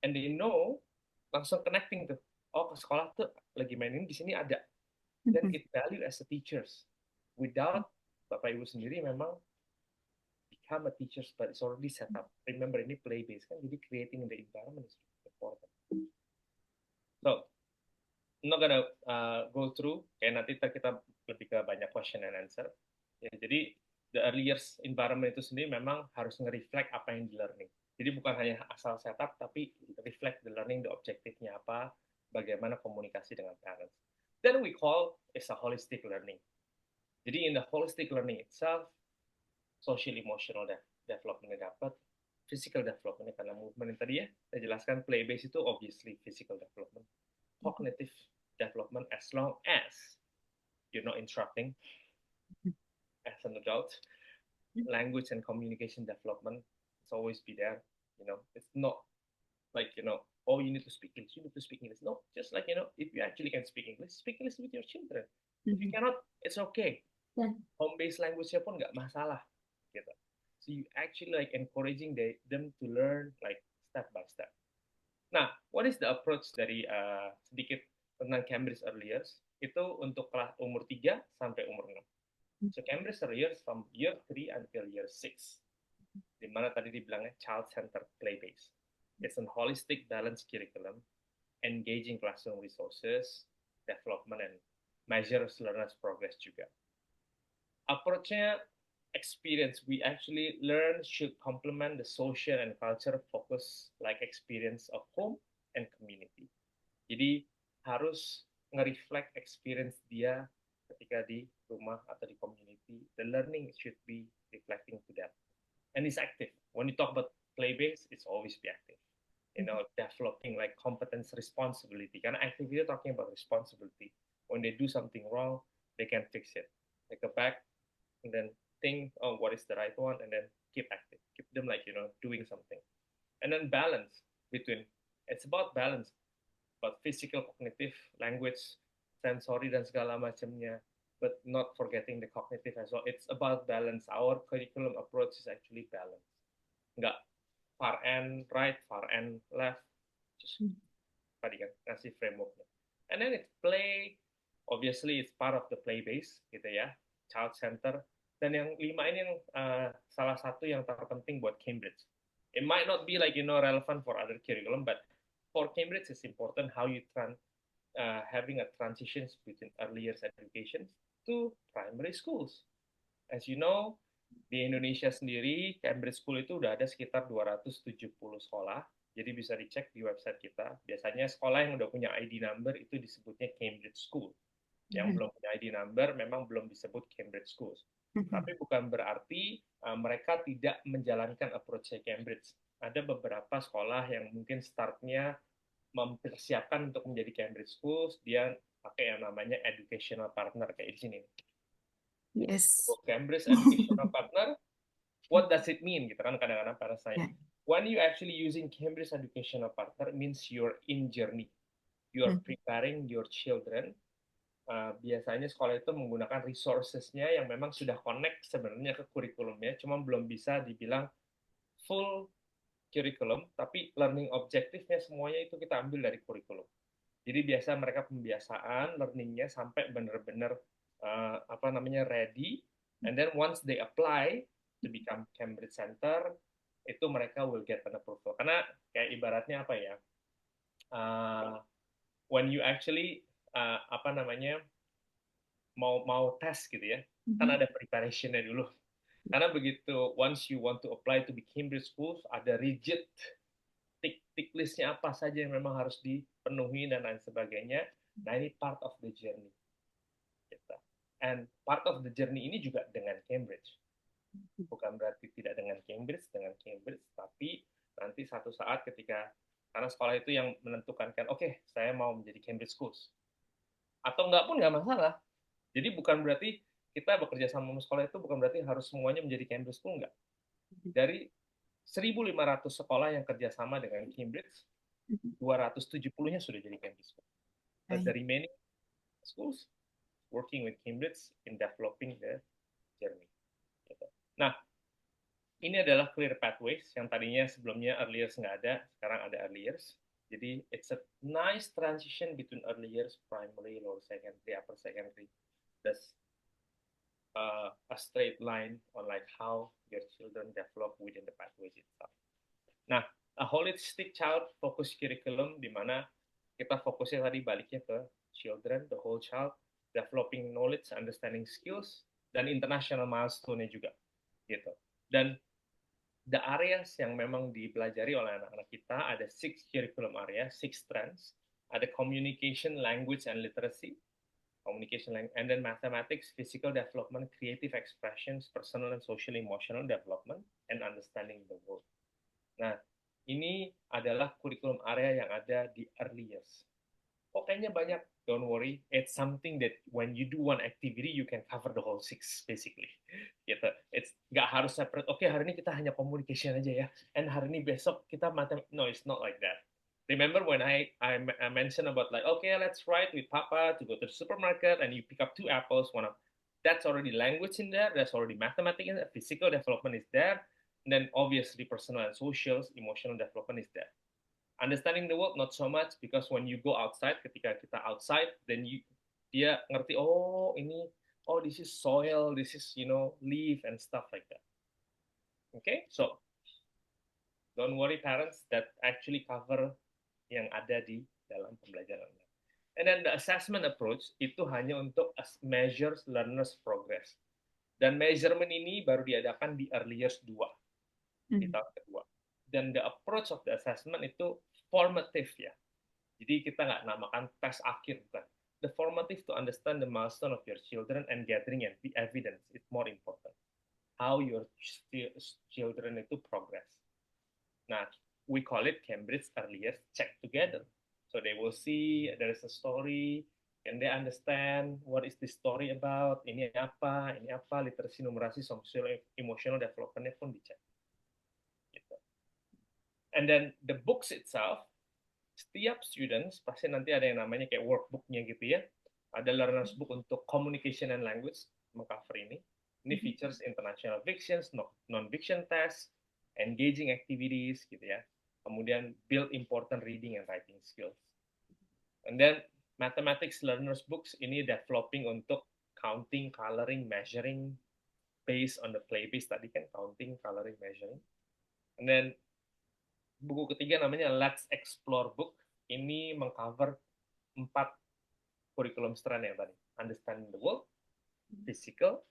and they know, langsung connecting tuh. Oh, ke sekolah tuh lagi main ini, di sini ada. Dan it value as a teachers. Without Bapak Ibu sendiri memang become a teachers, but it's already set up. Remember, ini play-based kan, jadi creating the environment is important. So, I'm not gonna go through, kayak nanti kita lebih ke banyak question and answer. Ya, jadi, the early years environment itu sendiri memang harus nge-reflect apa yang di-learning. Jadi bukan hanya asal setup, tapi reflect the learning, the objektifnya apa, bagaimana komunikasi dengan parents. Then we call it's a holistic learning. Jadi in the holistic learning itself, social emotional development dapat, physical development karena movement yang tadi ya, saya jelaskan play-based itu obviously physical development, cognitive development as long as you're not interrupting as an adult, language and communication development, it's always be there, it's not like, oh, you need to speak English, No, just like, if you actually can speak English with your children. If you cannot, it's okay. Yeah. Home-based language-nya pun nggak masalah, gitu. So you actually like encouraging them to learn like step by step. Nah, what is the approach dari sedikit tentang Cambridge Early Years? Itu untuk kelas umur 3 sampai umur 6. So Cambridge Early Years from year 3 until year 6. Di mana tadi dibilangnya child-centered play-based. It's a holistic balanced curriculum, engaging classroom resources, development, and measures learners progress juga. Approach-nya experience. We actually learn should complement the social and culture focus like experience of home and community. Jadi harus nge-reflect experience dia ketika di rumah atau di community. The learning should be reflecting to that. And it's active. When you talk about play-based, it's always be active. Developing like competence responsibility. Karena activity talking about responsibility. When they do something wrong, they can fix it. Take a back and then think, oh, what is the right one, and then keep active. Keep them like, doing something. And then balance between, it's about balance, but physical, cognitive, language, sensory, dan segala macamnya, but not forgetting the cognitive as well. It's about balance. Our curriculum approach is actually balance. Nggak far end right, far end left, just tadi kan, ngasih frameworknya. And then it's play, obviously it's part of the play base, gitu ya, child center. Dan yang 5 ini yang salah satu yang terpenting buat Cambridge. It might not be like relevant for other curriculum, but for Cambridge it's important how you having a transition between early years education to primary schools. As you know, di Indonesia sendiri Cambridge School itu udah ada sekitar 270 sekolah. Jadi bisa dicek di website kita. Biasanya sekolah yang udah punya ID number itu disebutnya Cambridge School. Yang belum punya ID number memang belum disebut Cambridge Schools. Tapi bukan berarti mereka tidak menjalankan approach Cambridge. Ada beberapa sekolah yang mungkin startnya mempersiapkan untuk menjadi Cambridge Schools, dia pakai yang namanya educational partner kayak di sini. Yes. Cambridge educational partner, what does it mean? Gitu kan kadang-kadang para saya. When you actually using Cambridge educational partner, it means you're in journey. You're preparing your children. Biasanya sekolah itu menggunakan resources-nya yang memang sudah connect sebenarnya ke kurikulumnya, cuma belum bisa dibilang full kurikulum, tapi learning objektifnya semuanya itu kita ambil dari kurikulum. Jadi biasa mereka pembiasaan learning-nya sampai benar-benar ready, and then once they apply to become Cambridge Center, itu mereka will get an approval. Karena kayak ibaratnya apa ya? When you actually mau tes gitu ya, kan ada preparation-nya dulu. Karena begitu once you want to apply to be Cambridge Schools, ada rigid tick list-nya apa saja yang memang harus dipenuhi dan lain sebagainya. Nah ini part of the journey. Gitu. And part of the journey ini juga dengan Cambridge. Bukan berarti tidak dengan Cambridge, tapi nanti satu saat ketika karena sekolah itu yang menentukan kan, oke, saya mau menjadi Cambridge Schools. Atau enggak pun enggak masalah. Jadi bukan berarti kita bekerja sama sekolah itu bukan berarti harus semuanya menjadi Cambridge School, enggak. Dari 1.500 sekolah yang kerjasama dengan Cambridge, 270-nya sudah jadi Cambridge School. But the remaining schools working with Cambridge in developing the journey. Nah, ini adalah clear pathways yang tadinya sebelumnya early years nggak ada, sekarang ada early years. Jadi it's a nice transition between early years, primary, lower secondary, upper secondary. There's a straight line on like how your children develop within the pathways itself. Nah, a holistic child focus curriculum di mana kita fokusnya tadi baliknya ke children, the whole child, developing knowledge, understanding skills, dan international milestone-nya juga, gitu. Dan the areas yang memang dipelajari oleh anak-anak kita ada 6 curriculum area, 6 strands. Ada communication, language, and literacy. Communication, and then mathematics, physical development, creative expressions, personal and social emotional development, and understanding the world. Nah, ini adalah kurikulum area yang ada di early years. Kayaknya banyak, don't worry. It's something that when you do one activity, you can cover the whole 6, basically. Gitu. It's nggak harus separate. Oke, hari ini kita hanya communication aja ya. And hari ini besok kita matematik. No, it's not like that. Remember when I mentioned about like, okay, let's ride with Papa to go to the supermarket and you pick up 2 apples, that's already language in there, there's already mathematics in there, physical development is there, and then obviously personal and social, emotional development is there. Understanding the world not so much, because when you go outside, ketika kita outside, then dia ngerti, oh ini, oh this is soil, this is leaf and stuff like that. Okay, so don't worry parents, that actually cover yang ada di dalam pembelajaran. And then the assessment approach itu hanya untuk measure learners progress. Dan measurement ini baru diadakan di early years 2, di tahun kedua. Dan the approach of the assessment itu formative ya. Jadi kita nggak namakan tes akhir, bukan. The formative to understand the milestone of your children and gathering and the evidence is more important. How your children itu progress. Nah, we call it Cambridge Early Years Check Together. So they will see there is a story, and they understand what is the story about, ini apa, literasi, numerasi, social, emotional development-nya pun dicek. Gitu. And then the books itself, setiap students pasti nanti ada yang namanya kayak workbook-nya gitu ya. Ada learner's book untuk communication and language, mengcover ini. Ini features international fictions, non-fiction tests, engaging activities gitu ya. Kemudian build important reading and writing skills. And then mathematics learners books ini developing untuk counting, coloring, measuring based on the play based tadi kan, counting, coloring, measuring. And then buku ketiga namanya Let's Explore book. Ini mengcover 4 kurikulum strand yang tadi. Understanding the world, physical,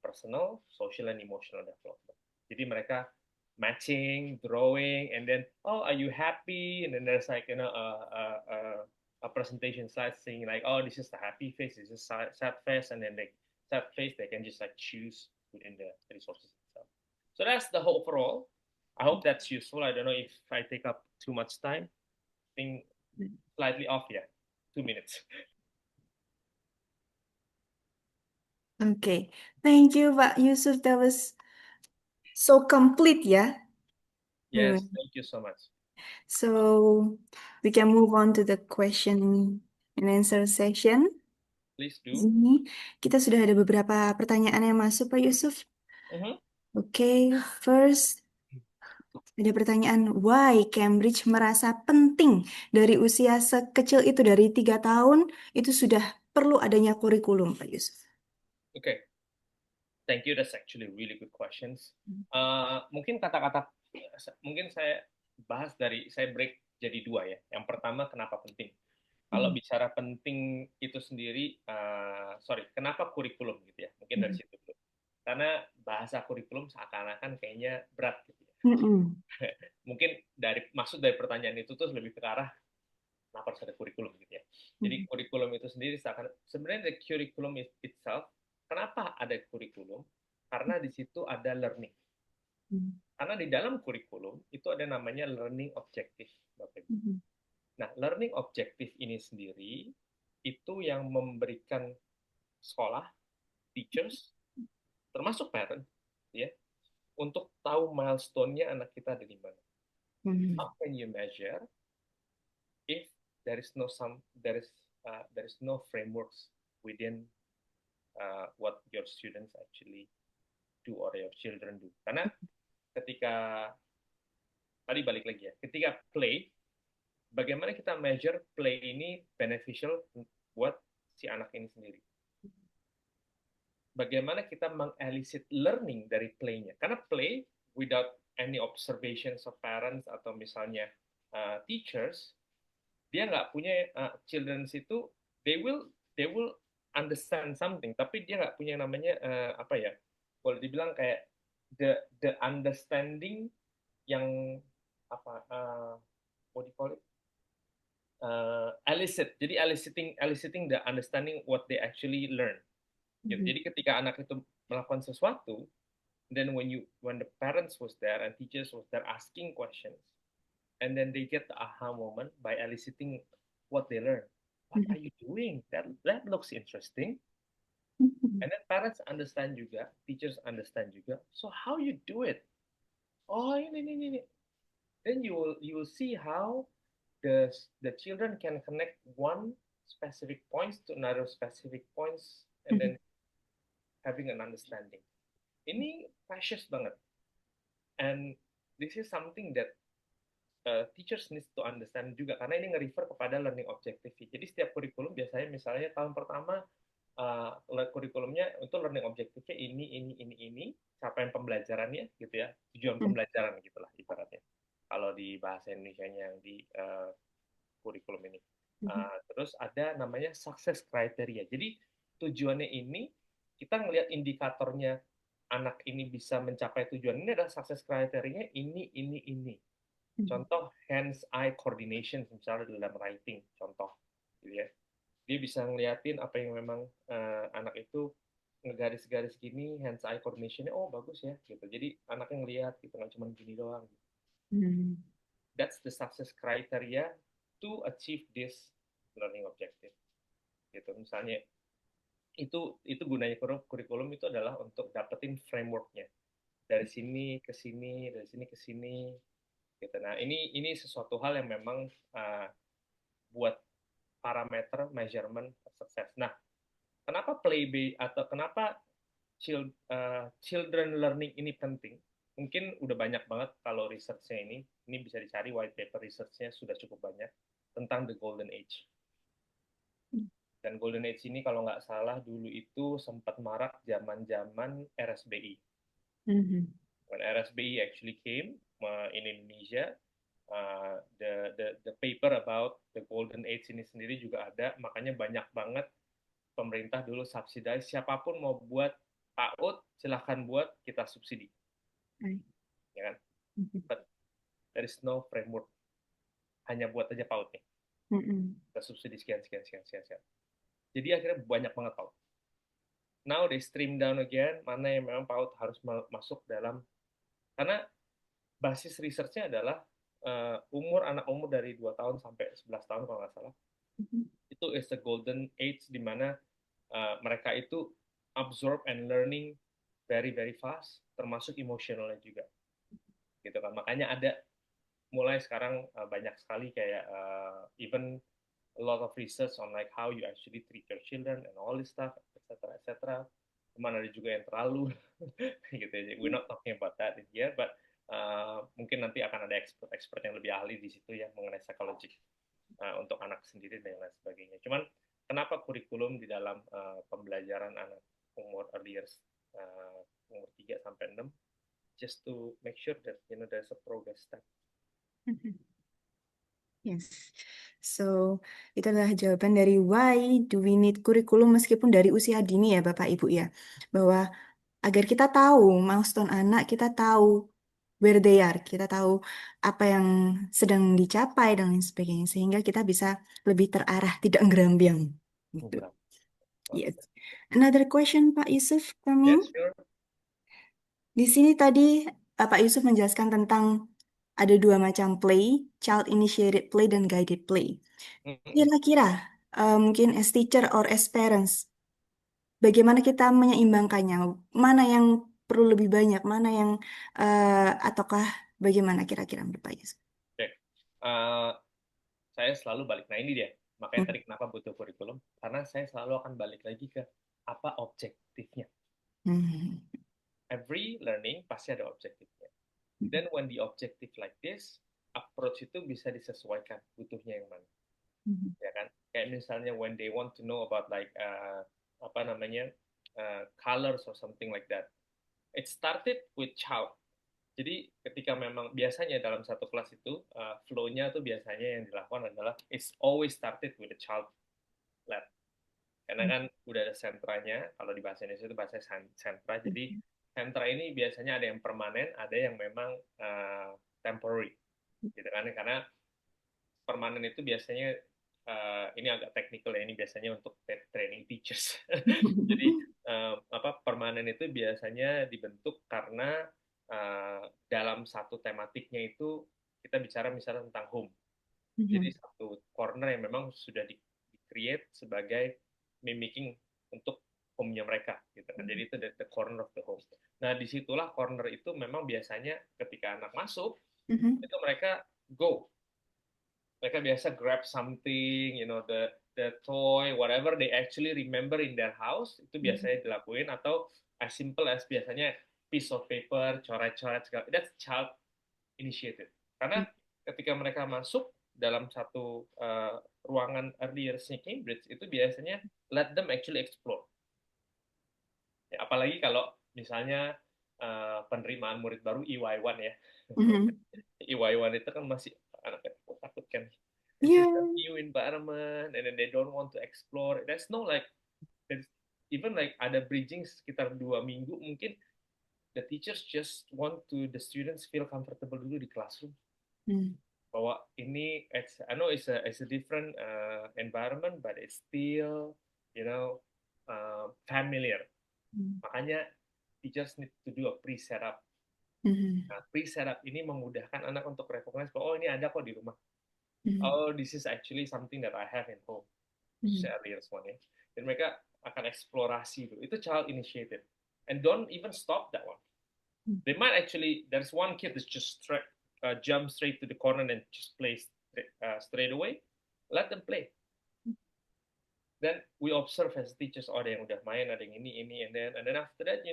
personal, social, and emotional development. Jadi mereka matching, drawing, and then, oh, are you happy? And then there's like, a presentation slide saying like, oh, this is the happy face, this is sad face, and then sad face, they can just like choose within the resources itself. So that's the whole overall. I hope that's useful. I don't know if I take up too much time. I think slightly off, yeah, 2 minutes. Okay, thank you, Pak Yusuf. That was so complete, ya. Yes, thank you so much. So we can move on to the question and answer session. Please do. Di sini kita sudah ada beberapa pertanyaan yang masuk, Pak Yusuf. Okay, first ada pertanyaan, why Cambridge merasa penting dari usia sekecil itu, dari 3 tahun, itu sudah perlu adanya kurikulum, Pak Yusuf? Okay, thank you. That's actually really good questions. Mungkin kata-kata, mungkin saya bahas saya break jadi 2 ya. Yang pertama, kenapa penting? Kalau bicara penting itu sendiri, kenapa kurikulum gitu ya? Mungkin dari situ dulu. Karena bahasa kurikulum seakan-akan kayaknya berat gitu ya. Mungkin maksud dari pertanyaan itu tuh lebih ke arah kenapa harus ada kurikulum gitu ya. Jadi kurikulum itu sendiri sebenarnya the curriculum itself, kenapa ada kurikulum? Karena di situ ada learning. Karena di dalam kurikulum itu ada namanya learning objective, Bapak Ibu. Nah, learning objective ini sendiri itu yang memberikan sekolah, teachers, termasuk parent, ya, untuk tahu milestone-nya anak kita ada di mana. How can you measure if there is no frameworks within what your students actually do or your children do? Karena ketika tadi balik lagi ya, ketika play, bagaimana kita measure play ini beneficial buat si anak ini sendiri? Bagaimana kita mengelicit learning dari play-nya? Karena play without any observations of parents atau misalnya teachers, dia nggak punya children itu, they will understand something, tapi dia nggak punya namanya boleh dibilang kayak the understanding yang what do you call it? Elicit. Jadi eliciting the understanding what they actually learn. Gitu. Jadi ketika anak itu melakukan sesuatu, then when the parents was there and teachers was there asking questions, and then they get the aha moment by eliciting what they learn. What are you doing? That looks interesting. And then parents understand juga, teachers understand juga. So how you do it? Oh ini. Then you will see how the children can connect one specific points to another specific points and then having an understanding. Ini precious banget. And this is something that teachers need to understand juga, karena ini nge-refer kepada learning objective. Jadi setiap kurikulum biasanya misalnya tahun pertama kurikulumnya untuk learning objective-nya ini, capaian pembelajarannya gitu ya, tujuan pembelajaran gitulah ibaratnya. Kalau di bahasa Indonesianya yang di kurikulum ini. Terus ada namanya success criteria. Jadi tujuannya ini kita ngelihat indikatornya anak ini bisa mencapai tujuan ini adalah success criteria ini. Contoh hands-eye coordination misalnya dalam writing, contoh, gitu ya. Dia bisa ngeliatin apa yang memang anak itu ngegaris-garis gini, hands-eye coordination-nya, oh bagus ya, gitu. Jadi anaknya ngeliat, gitu, nggak cuma gini doang. That's the success criteria to achieve this learning objective. Gitu, misalnya itu gunanya kurikulum itu adalah untuk dapetin framework-nya. Dari sini ke sini, dari sini ke sini. Gitu. Nah, ini sesuatu hal yang memang buat parameter measurement sukses. Nah, kenapa play-based atau kenapa children learning ini penting? Mungkin udah banyak banget kalau research-nya ini bisa dicari, white paper research-nya sudah cukup banyak tentang the golden age. Dan golden age ini kalau nggak salah dulu itu sempat marak zaman-zaman RSBI. When RSBI actually came in Indonesia, the paper about the golden age ini sendiri juga ada, makanya banyak banget pemerintah dulu subsidize, siapapun mau buat PAUD silahkan buat, kita subsidi, ya kan? But there is no framework, hanya buat aja PAUD nih, kita subsidi sekian. Jadi akhirnya banyak banget PAUD. Now they stream down again, mana yang memang PAUD harus masuk dalam, karena basis research-nya adalah anak umur dari 2 tahun sampai 11 tahun kalau nggak salah. Itu is the golden age di mana mereka itu absorb and learning very very fast, termasuk emosionalnya juga. Gitu kan. Makanya ada mulai sekarang banyak sekali kayak even a lot of research on like how you actually treat your children and all this stuff, etc. Cuman ada juga yang terlalu gitu ya. We're not talking about that in here, but mungkin nanti akan ada expert yang lebih ahli di situ ya mengenai psikologi untuk anak sendiri dan lain sebagainya. Cuman kenapa kurikulum di dalam pembelajaran anak umur early years, umur 3 sampai 6, just to make sure that there's a progress step. Yes. So, itu adalah jawaban dari why do we need kurikulum meskipun dari usia dini ya Bapak Ibu ya. Bahwa agar kita tahu milestone anak, kita tahu where they are, kita tahu apa yang sedang dicapai dan lain sebagainya. Sehingga kita bisa lebih terarah, tidak ngerambiang. Gitu. Yes. Another question Pak Yusuf kami. Yes, sure. Di sini tadi Pak Yusuf menjelaskan tentang ada 2 macam play, child initiated play dan guided play. Kira-kira mungkin as teacher or as parents, bagaimana kita menyeimbangkannya? Mana yang perlu lebih banyak, mana yang ataukah bagaimana kira-kira menurut Pak Yusuf? Oke. Saya selalu balik, nah ini dia, makanya tadi kenapa butuh kurikulum, karena saya selalu akan balik lagi ke apa objektifnya. Every learning pasti ada objektifnya. Then when the objective like this, approach itu bisa disesuaikan butuhnya yang mana, ya kan? Kayak misalnya when they want to know about like colors or something like that, it started with child. Jadi ketika memang biasanya dalam satu kelas itu flow-nya tuh biasanya yang dilakukan adalah it's always started with a child lab. Karena kan udah ada sentranya, kalau di bahasa Indonesia itu bahasa sentra. Jadi sentra ini biasanya ada yang permanen, ada yang memang temporary. Gitu kan? Karena permanen itu biasanya ini agak technical ya, ini biasanya untuk training teachers. Jadi permanen itu biasanya dibentuk karena dalam satu tematiknya itu kita bicara misalnya tentang home. Jadi satu corner yang memang sudah di-create sebagai mimicking untuk home-nya mereka gitu kan. Jadi itu the corner of the home. Nah, disitulah corner itu memang biasanya ketika anak masuk itu mereka go mereka biasa grab something, the toy, whatever they actually remember in their house, itu biasanya dilakuin, atau as simple as biasanya piece of paper, coret-coret segala. That's child initiative. Karena ketika mereka masuk dalam satu ruangan early years-nya Cambridge, itu biasanya let them actually explore. Ya, apalagi kalau misalnya penerimaan murid baru EY1 ya. EY1 itu kan masih anak takut kan. This is a new environment, and then they don't want to explore. There's no like, even like ada bridging sekitar 2 minggu, mungkin the teachers just want to the students feel comfortable dulu di classroom. Bahwa ini, I know it's a different environment, but it's still, familiar. Makanya teachers need to do a pre-setup. Nah, pre-setup ini memudahkan anak untuk recognize bahwa ini ada kok di rumah. Oh, this is actually something that I have in home. Earlier one ya. Dan mereka akan eksplorasi itu. Itu child initiative. And don't even stop that one. They might actually, there's one kid that just jump straight to the corner and just play straight away. Let them play. Then we observe as teachers, ada yang udah main, ada yang ini, and then after that,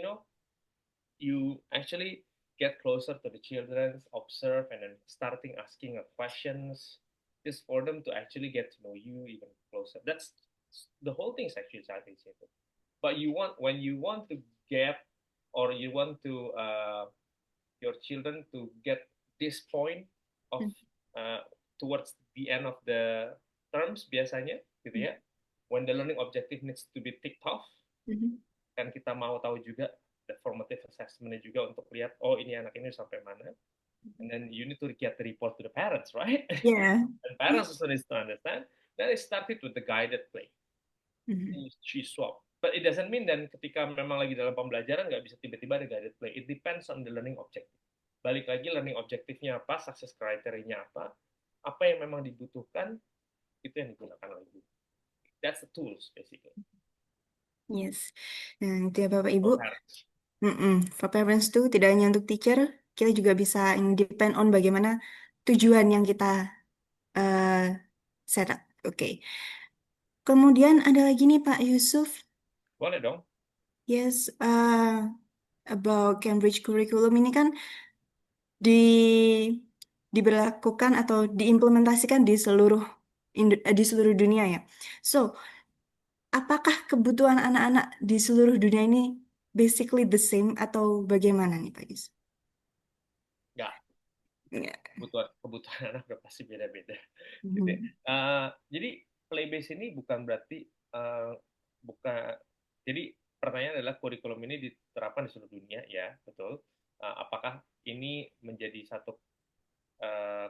you actually get closer to the children, observe, and then starting asking questions, just for them to actually get to know you even closer. That's the whole thing is actually child initiative. But when you want to get, or you want to your children to get this point of towards the end of the terms biasanya, gitu ya. When the learning objective needs to be ticked off, kan kita mau tahu juga the formative assessment-nya juga untuk lihat, oh ini anak ini sampai mana. And then you need to get the report to the parents, right? Yeah. And parents also need to understand. Then it started with the guided play. She swap. But it doesn't mean dan ketika memang lagi dalam pembelajaran nggak bisa tiba-tiba ada guided play. It depends on the learning objective. Balik lagi learning objektifnya apa, success criteria-nya apa yang memang dibutuhkan, itu yang digunakan oleh guru. That's the tools, basically. Yes. Nah, itu ya Bapak Ibu. For parents. For parents tuh tidak hanya untuk teacher, kita juga bisa depend on bagaimana tujuan yang kita set up. Oke. Kemudian ada lagi nih Pak Yusuf. Boleh dong. Yes, about Cambridge curriculum ini kan diberlakukan atau diimplementasikan di seluruh dunia ya. So, apakah kebutuhan anak-anak di seluruh dunia ini basically the same atau bagaimana nih Pak Yusuf? Nggak. Kebutuhan anak udah pasti beda-beda. Gitu. Jadi play base ini bukan berarti jadi pertanyaan adalah kurikulum ini diterapkan di seluruh dunia, ya betul. Apakah ini menjadi satu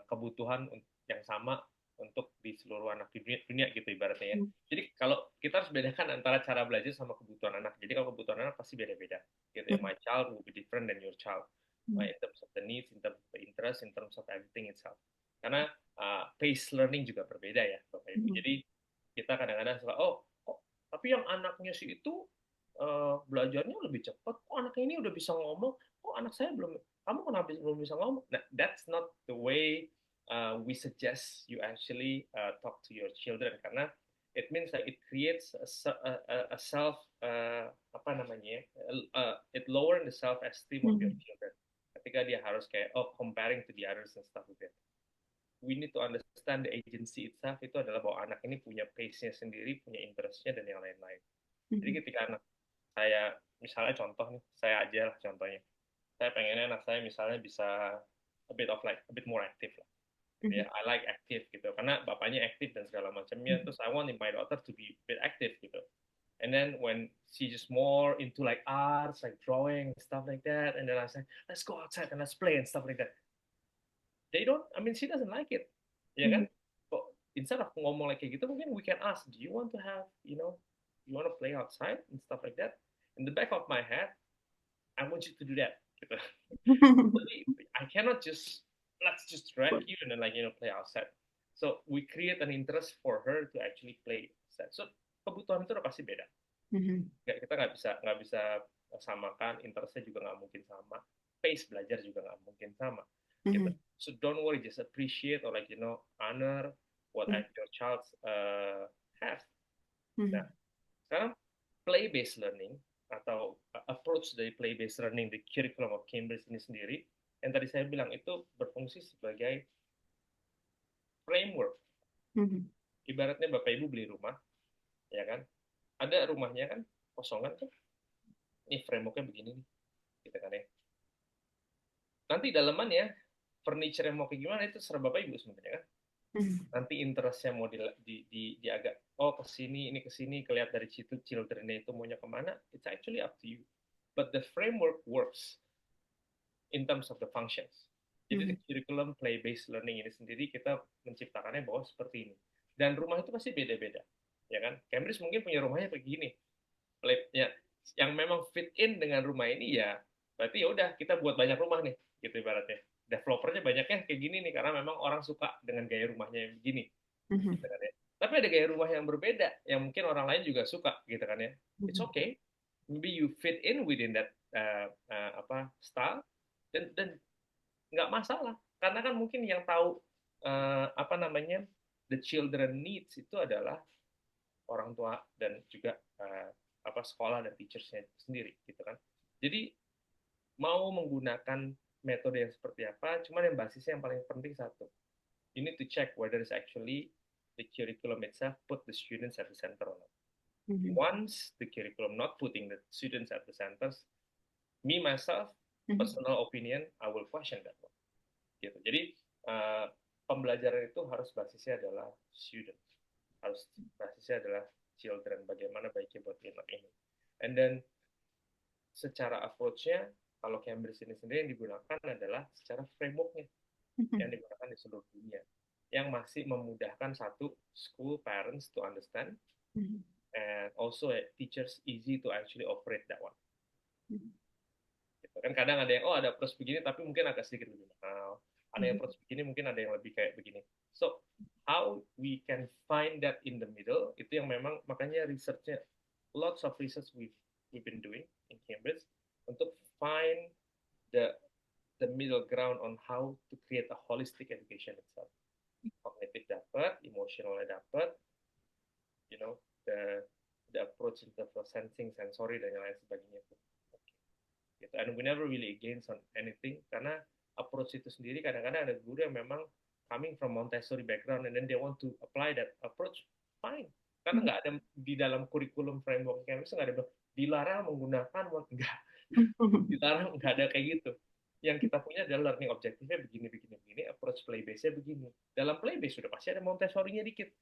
kebutuhan yang sama untuk di seluruh anak di dunia gitu ibaratnya ya. Jadi kalau kita harus bedakan antara cara belajar sama kebutuhan anak. Jadi kalau kebutuhan anak pasti beda-beda. Gitu ya. My child will be different than your child. In terms of the needs, in terms of the interest, in terms of everything itself. Karena pace learning juga berbeda ya, Bapak Ibu. Jadi kita kadang-kadang suka, tapi yang anaknya si itu belajarnya lebih cepat. Kok anaknya ini udah bisa ngomong? Kok anak saya belum? Kamu kenapa belum bisa ngomong? Nah, that's not the way we suggest you actually talk to your children, karena it means that it creates a self it lowers the self esteem of your children. Ketika dia harus kayak comparing to the others and stuff like that. We need to understand the agency itself, itu adalah bahwa anak ini punya pace-nya sendiri, punya interest-nya dan yang lain-lain. Jadi ketika anak saya, misalnya contoh nih, saya aja lah contohnya. Saya pengennya anak saya misalnya bisa a bit more active lah. Ya, I like active gitu. Karena bapaknya aktif dan segala macamnya, terus I want my daughter to be a bit active gitu. And then when she's just more into like arts, like drawing, stuff like that, and then I say, let's go outside and let's play and stuff like that. She doesn't like it. Ya kan? But instead of ngomong like kayak gitu, mungkin we can ask, do you want to have, you want to play outside and stuff like that? In the back of my head, I want you to do that. Gitu. I cannot let's just drag you and then play outside. So we create an interest for her to actually play outside. So kebutuhan itu udah pasti beda. Kita nggak bisa samakan, interestnya juga nggak mungkin sama, pace belajar juga nggak mungkin sama. Gitu. So don't worry, just appreciate or honor what Hmm. your child has. Hmm. Nah, sekarang play-based learning atau approach dari play-based learning di curriculum of Cambridge ini sendiri, yang tadi saya bilang itu berfungsi sebagai framework. Hmm. Ibaratnya Bapak Ibu beli rumah, ya kan? Ada rumahnya kan, kosongan kan? Ini frameworknya begini nih, gitu kan ya. Nanti dalamannya, furniture yang mau kayak gimana itu serah Bapak Ibu sebenarnya kan. Hmm. Nanti interestnya mau di agak ke sini, ini ke sini, kelihatan dari situ children-nya itu maunya kemana, it's actually up to you. But the framework works in terms of the functions. Jadi the curriculum play-based learning ini sendiri kita menciptakannya bahwa seperti ini. Dan rumah itu pasti beda-beda, ya kan? Cambridge mungkin punya rumahnya begini, ya, yang memang fit in dengan rumah ini ya, berarti ya udah kita buat banyak rumah nih, gitu ibaratnya. Developernya banyaknya kayak gini nih karena memang orang suka dengan gaya rumahnya yang begini, gitu kan ya. Tapi ada gaya rumah yang berbeda yang mungkin orang lain juga suka, gitu kan ya. It's okay, maybe you fit in within that style, dan nggak masalah karena kan mungkin yang tahu the children needs itu adalah orang tua dan juga sekolah dan teachersnya sendiri, gitu kan. Jadi mau menggunakan metode yang seperti apa, cuman yang basisnya yang paling penting satu, you need to check whether it's actually the curriculum itself put the students at the center or not. Once the curriculum not putting the students at the center, me myself, personal opinion, I will question that one. Gitu. Jadi pembelajaran itu harus basisnya adalah student, harus basisnya adalah children, bagaimana baiknya buat anak ini. And then secara approach-nya, kalau Cambridge ini sendiri yang digunakan adalah secara framework-nya yang digunakan di seluruh dunia, yang masih memudahkan satu school parents to understand, and also teachers easy to actually operate that one. Gitu. Kan kadang ada yang ada approach begini tapi mungkin agak sedikit lebih mahal, ada yang approach begini mungkin ada yang lebih kayak begini. So how we can find that in the middle, itu yang memang makanya researchnya, lots of research we've been doing in Cambridge untuk find the middle ground on how to create a holistic education itself. Kognitif dapat, emotionalnya dapat, you know, the approach in terms of sensing, sensory dan lain sebagainya. Gitu. And we never really against on anything karena approach itu sendiri kadang-kadang ada guru yang memang coming from Montessori background and then they want to apply that approach, fine. Karena nggak ada di dalam kurikulum framework Cambridge nggak ada dilarang menggunakan, enggak. Dilarang, nggak ada kayak gitu. Yang kita punya adalah learning objektifnya begini, approach play base-nya begini. Dalam play base sudah pasti ada Montessori-nya dikit.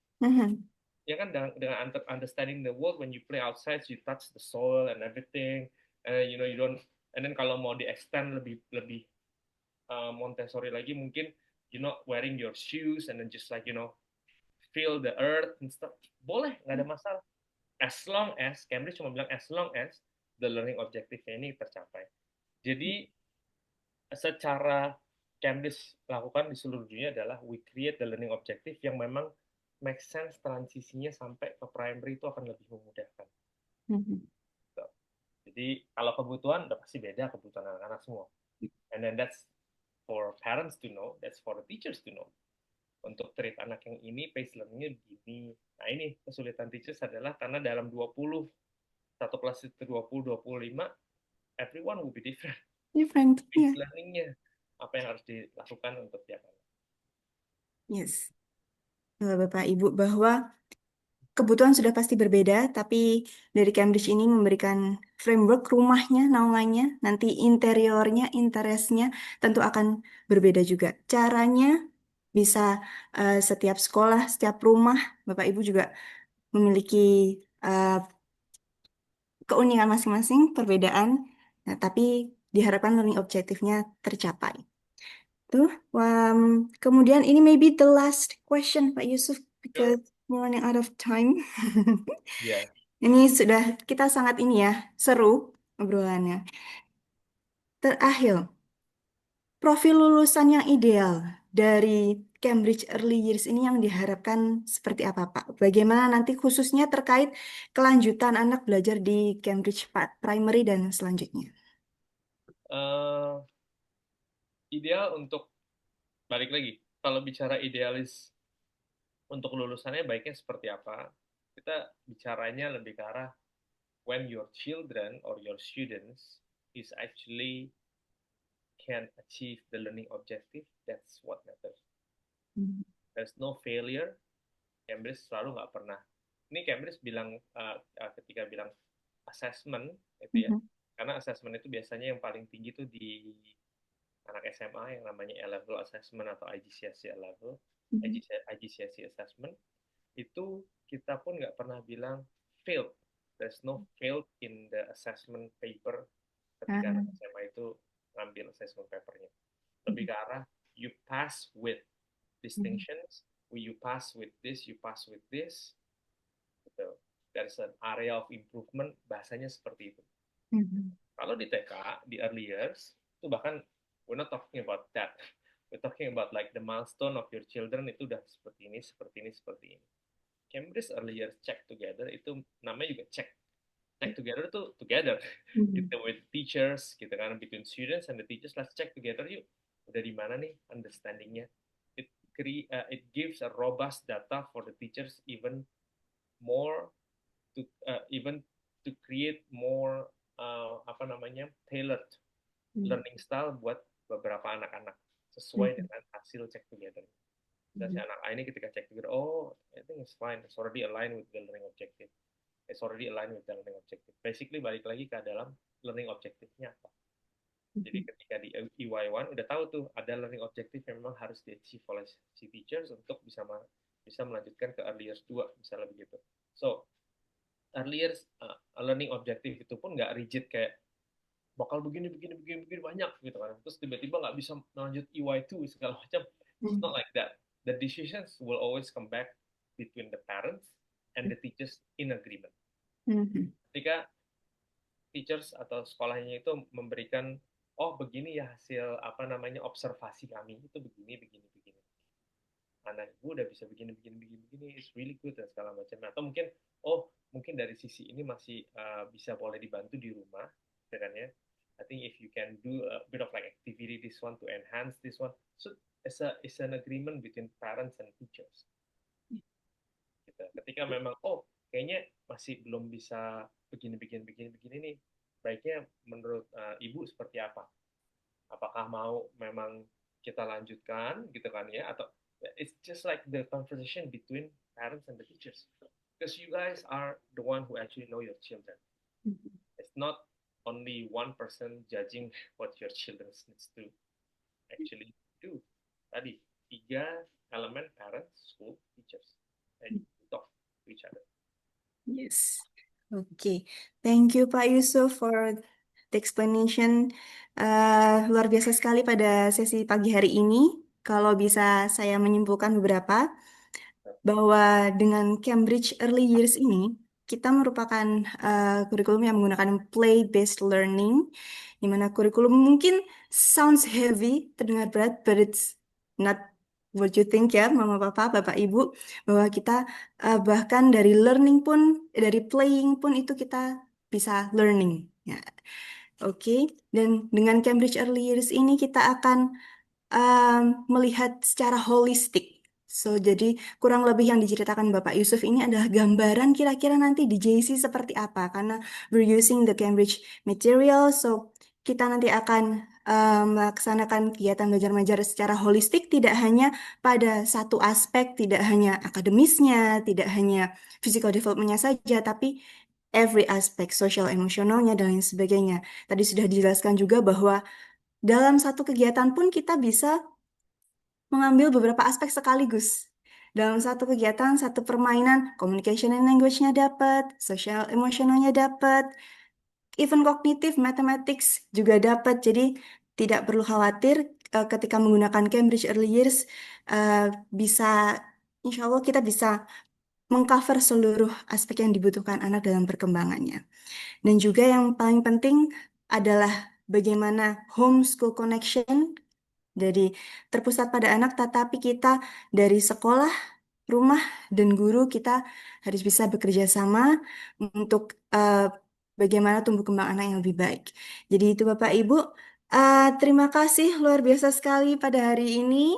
Ya kan, dengan understanding the world, when you play outside, you touch the soil and everything, you don't. And then kalau mau di extend lebih Montessori lagi, mungkin wearing your shoes and then just feel the earth and stuff, boleh, nggak ada masalah, as long as Cambridge cuma bilang as long as the learning objective-nya ini tercapai. Jadi secara Cambridge lakukan di seluruh dunia adalah we create the learning objective yang memang make sense, transisinya sampai ke primary itu akan lebih memudahkan. So, jadi kalau kebutuhan udah pasti beda kebutuhan anak-anak semua. And then that's for parents to know, that's for the teachers to know. Untuk treat anak yang ini, pace learning-nya begini. Nah ini kesulitan teachers adalah karena dalam 20, satu kelas itu 20, 25, everyone will be different. Pace learning-nya, apa yang harus dilakukan untuk tiap anak. Yes. Bapak Ibu, bahwa kebutuhan sudah pasti berbeda, tapi dari Cambridge ini memberikan framework rumahnya, naungannya, nanti interiornya, interestnya tentu akan berbeda juga. Caranya bisa setiap sekolah, setiap rumah, Bapak Ibu juga memiliki keunikan masing-masing, perbedaan, nah, tapi diharapkan learning objektifnya tercapai. Kemudian ini maybe the last question, Pak Yusuf, because we're running out of time. Yeah. Ini sudah kita sangat seru obrolannya. Terakhir, profil lulusan yang ideal dari Cambridge Early Years ini yang diharapkan seperti apa, Pak? Bagaimana nanti khususnya terkait kelanjutan anak belajar di Cambridge Primary dan selanjutnya? Ideal untuk, balik lagi, kalau bicara idealis untuk lulusannya baiknya seperti apa, kita bicaranya lebih ke arah when your children or your students is actually can achieve the learning objective, that's what matters. There's no failure. Cambridge selalu nggak pernah. Ini Cambridge bilang ketika bilang assessment itu ya, karena assessment itu biasanya yang paling tinggi itu di anak SMA yang namanya A-level assessment atau IGCSE level, IGCSE assessment, itu kita pun nggak pernah bilang failed. There's no failed in the assessment paper ketika anak SMA itu ngambil assessment papernya. Lebih ke arah you pass with distinctions, you pass with this, you pass with this. Gitu. There's an area of improvement, bahasanya seperti itu. Kalau di TK, di early years, itu bahkan we're not talking about that. We're talking about like the milestone of your children itu udah seperti ini, seperti ini, seperti ini. Cambridge early years check together itu namanya juga check together itu together gitu with teachers gitu kan, between students and the teachers, let's check together yuk, udah di mana nih understandingnya. It gives a robust data for the teachers even more to create more tailored learning style buat beberapa anak-anak sesuai dengan hasil check together. Dan si anak ini ketika check together, oh, I think it's fine, it's already aligned with the learning objective. It's already aligned with the learning objective. Basically balik lagi ke dalam learning objective-nya apa. Jadi ketika di EY1 udah tahu tuh ada learning objective yang memang harus di-achieve oleh si teachers untuk bisa melanjutkan ke early years 2, misalnya begitu. So, early years learning objective itu pun nggak rigid kayak bakal begini banyak gitu kan. Terus tiba-tiba nggak bisa melanjut EY2 segala macam. It's not like that. The decisions will always come back between the parents and the teachers in agreement. Ketika teachers atau sekolahnya itu memberikan, oh begini ya hasil observasi kami itu begini. Anak ibu udah bisa begini, it's really good dan segala macam. Atau mungkin dari sisi ini masih bisa boleh dibantu di rumah, kan ya. I think if you can do a bit of like activity this one to enhance this one, so it's an agreement between parents and teachers. Gitu. Ketika memang kayaknya masih belum bisa begini nih, baiknya menurut ibu seperti apa? Apakah mau memang kita lanjutkan gitu kan ya, atau it's just like the conversation between parents and the teachers, because you guys are the one who actually know your children. It's not only one person judging what your children needs to actually do. Tadi 3 elemen: parents, school, teachers, and talk to each other. Yes. Okay. Thank you Pak Yusuf for the explanation. Luar biasa sekali pada sesi pagi hari ini. Kalau bisa saya menyimpulkan beberapa, bahwa dengan Cambridge Early Years ini, kita merupakan kurikulum yang menggunakan play-based learning, di mana kurikulum mungkin sounds heavy, terdengar berat, but it's not what you think ya, Mama, Papa, Bapak, Ibu, bahwa kita bahkan dari learning pun, dari playing pun itu kita bisa learning. Ya. Oke, dan dengan Cambridge Early Years ini kita akan melihat secara holistik. So, jadi kurang lebih yang diceritakan Bapak Yusuf ini adalah gambaran kira-kira nanti di JC seperti apa. Karena we're using the Cambridge material, so kita nanti akan melaksanakan kegiatan belajar mengajar secara holistik, tidak hanya pada satu aspek, tidak hanya akademisnya, tidak hanya physical development-nya saja, tapi every aspek, social, emosionalnya, dan lain sebagainya. Tadi sudah dijelaskan juga bahwa dalam satu kegiatan pun kita bisa mengambil beberapa aspek sekaligus. Dalam satu kegiatan, satu permainan, communication and language-nya dapat, social emotionalnya dapat, even kognitif, mathematics juga dapat. Jadi tidak perlu khawatir ketika menggunakan Cambridge Early Years, insya Allah kita bisa mengcover seluruh aspek yang dibutuhkan anak dalam perkembangannya. Dan juga yang paling penting adalah bagaimana homeschool connection, jadi terpusat pada anak, tetapi kita dari sekolah, rumah, dan guru kita harus bisa bekerja sama untuk bagaimana tumbuh kembang anak yang lebih baik. Jadi itu Bapak Ibu, terima kasih luar biasa sekali pada hari ini.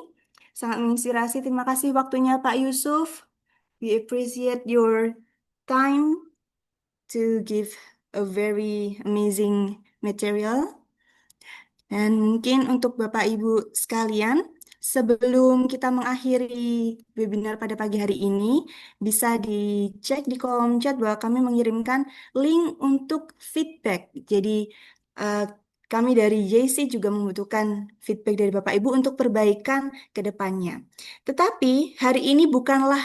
sangat menginspirasi. Terima kasih waktunya Pak Yusuf. We appreciate your time to give a very amazing material. Dan mungkin untuk Bapak Ibu sekalian, sebelum kita mengakhiri webinar pada pagi hari ini, bisa dicek di kolom chat bahwa kami mengirimkan link untuk feedback. Jadi, eh, kami dari JC juga membutuhkan feedback dari Bapak Ibu untuk perbaikan ke depannya. Tetapi hari ini bukanlah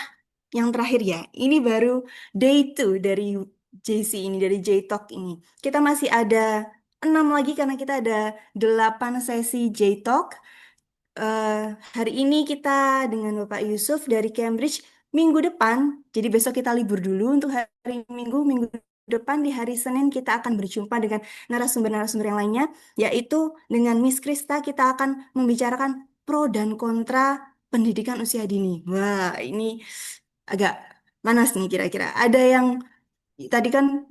yang terakhir ya. Ini baru day 2 dari JC ini, dari J-Talk ini. Kita masih ada 6 lagi karena kita ada 8 sesi J-Talk. Hari ini kita dengan Bapak Yusuf dari Cambridge minggu depan. Jadi besok kita libur dulu untuk hari Minggu. Minggu depan di hari Senin kita akan berjumpa dengan narasumber-narasumber yang lainnya. Yaitu dengan Miss Krista kita akan membicarakan pro dan kontra pendidikan usia dini. Wah, ini agak panas nih kira-kira. Ada yang tadi kan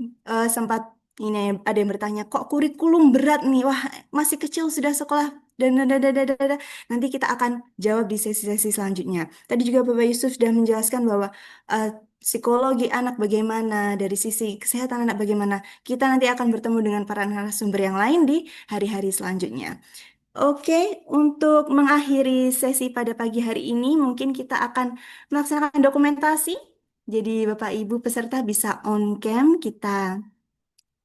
sempat ini ada yang bertanya, kok kurikulum berat nih? Wah, masih kecil sudah sekolah dan dadadadadada. Nanti kita akan jawab di sesi-sesi selanjutnya. Tadi juga Bapak Yusuf sudah menjelaskan bahwa eh, psikologi anak bagaimana, dari sisi kesehatan anak bagaimana. Kita nanti akan bertemu dengan para narasumber yang lain di hari-hari selanjutnya. Oke, untuk mengakhiri sesi pada pagi hari ini, mungkin kita akan melaksanakan dokumentasi. Jadi Bapak Ibu peserta bisa on cam, kita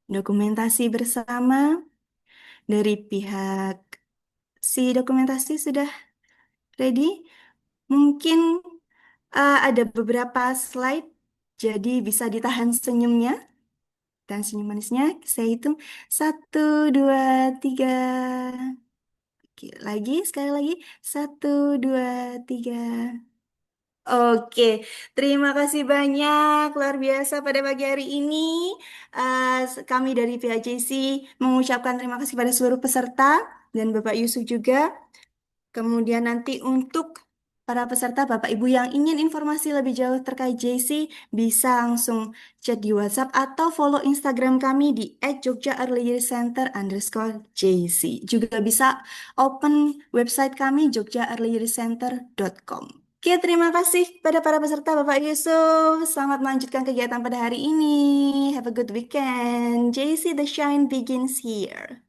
dokumentasi bersama dari pihak si dokumentasi sudah ready. Mungkin ada beberapa slide, jadi bisa ditahan senyumnya dan senyum manisnya. Saya hitung 1, 2, 3. Oke, lagi, sekali lagi. 1, 2, 3. Oke, terima kasih banyak, luar biasa pada pagi hari ini. Kami dari PAJC mengucapkan terima kasih pada seluruh peserta dan Bapak Yusuf juga. Kemudian nanti untuk para peserta, Bapak Ibu yang ingin informasi lebih jauh terkait JC, bisa langsung chat di WhatsApp atau follow Instagram kami di @jogjaearlyyearcenter_jc. Juga bisa open website kami jogjaearlyyearcenter.com. Oke, terima kasih pada para peserta Bapak Yusuf. Selamat melanjutkan kegiatan pada hari ini. Have a good weekend. JC The Shine begins here.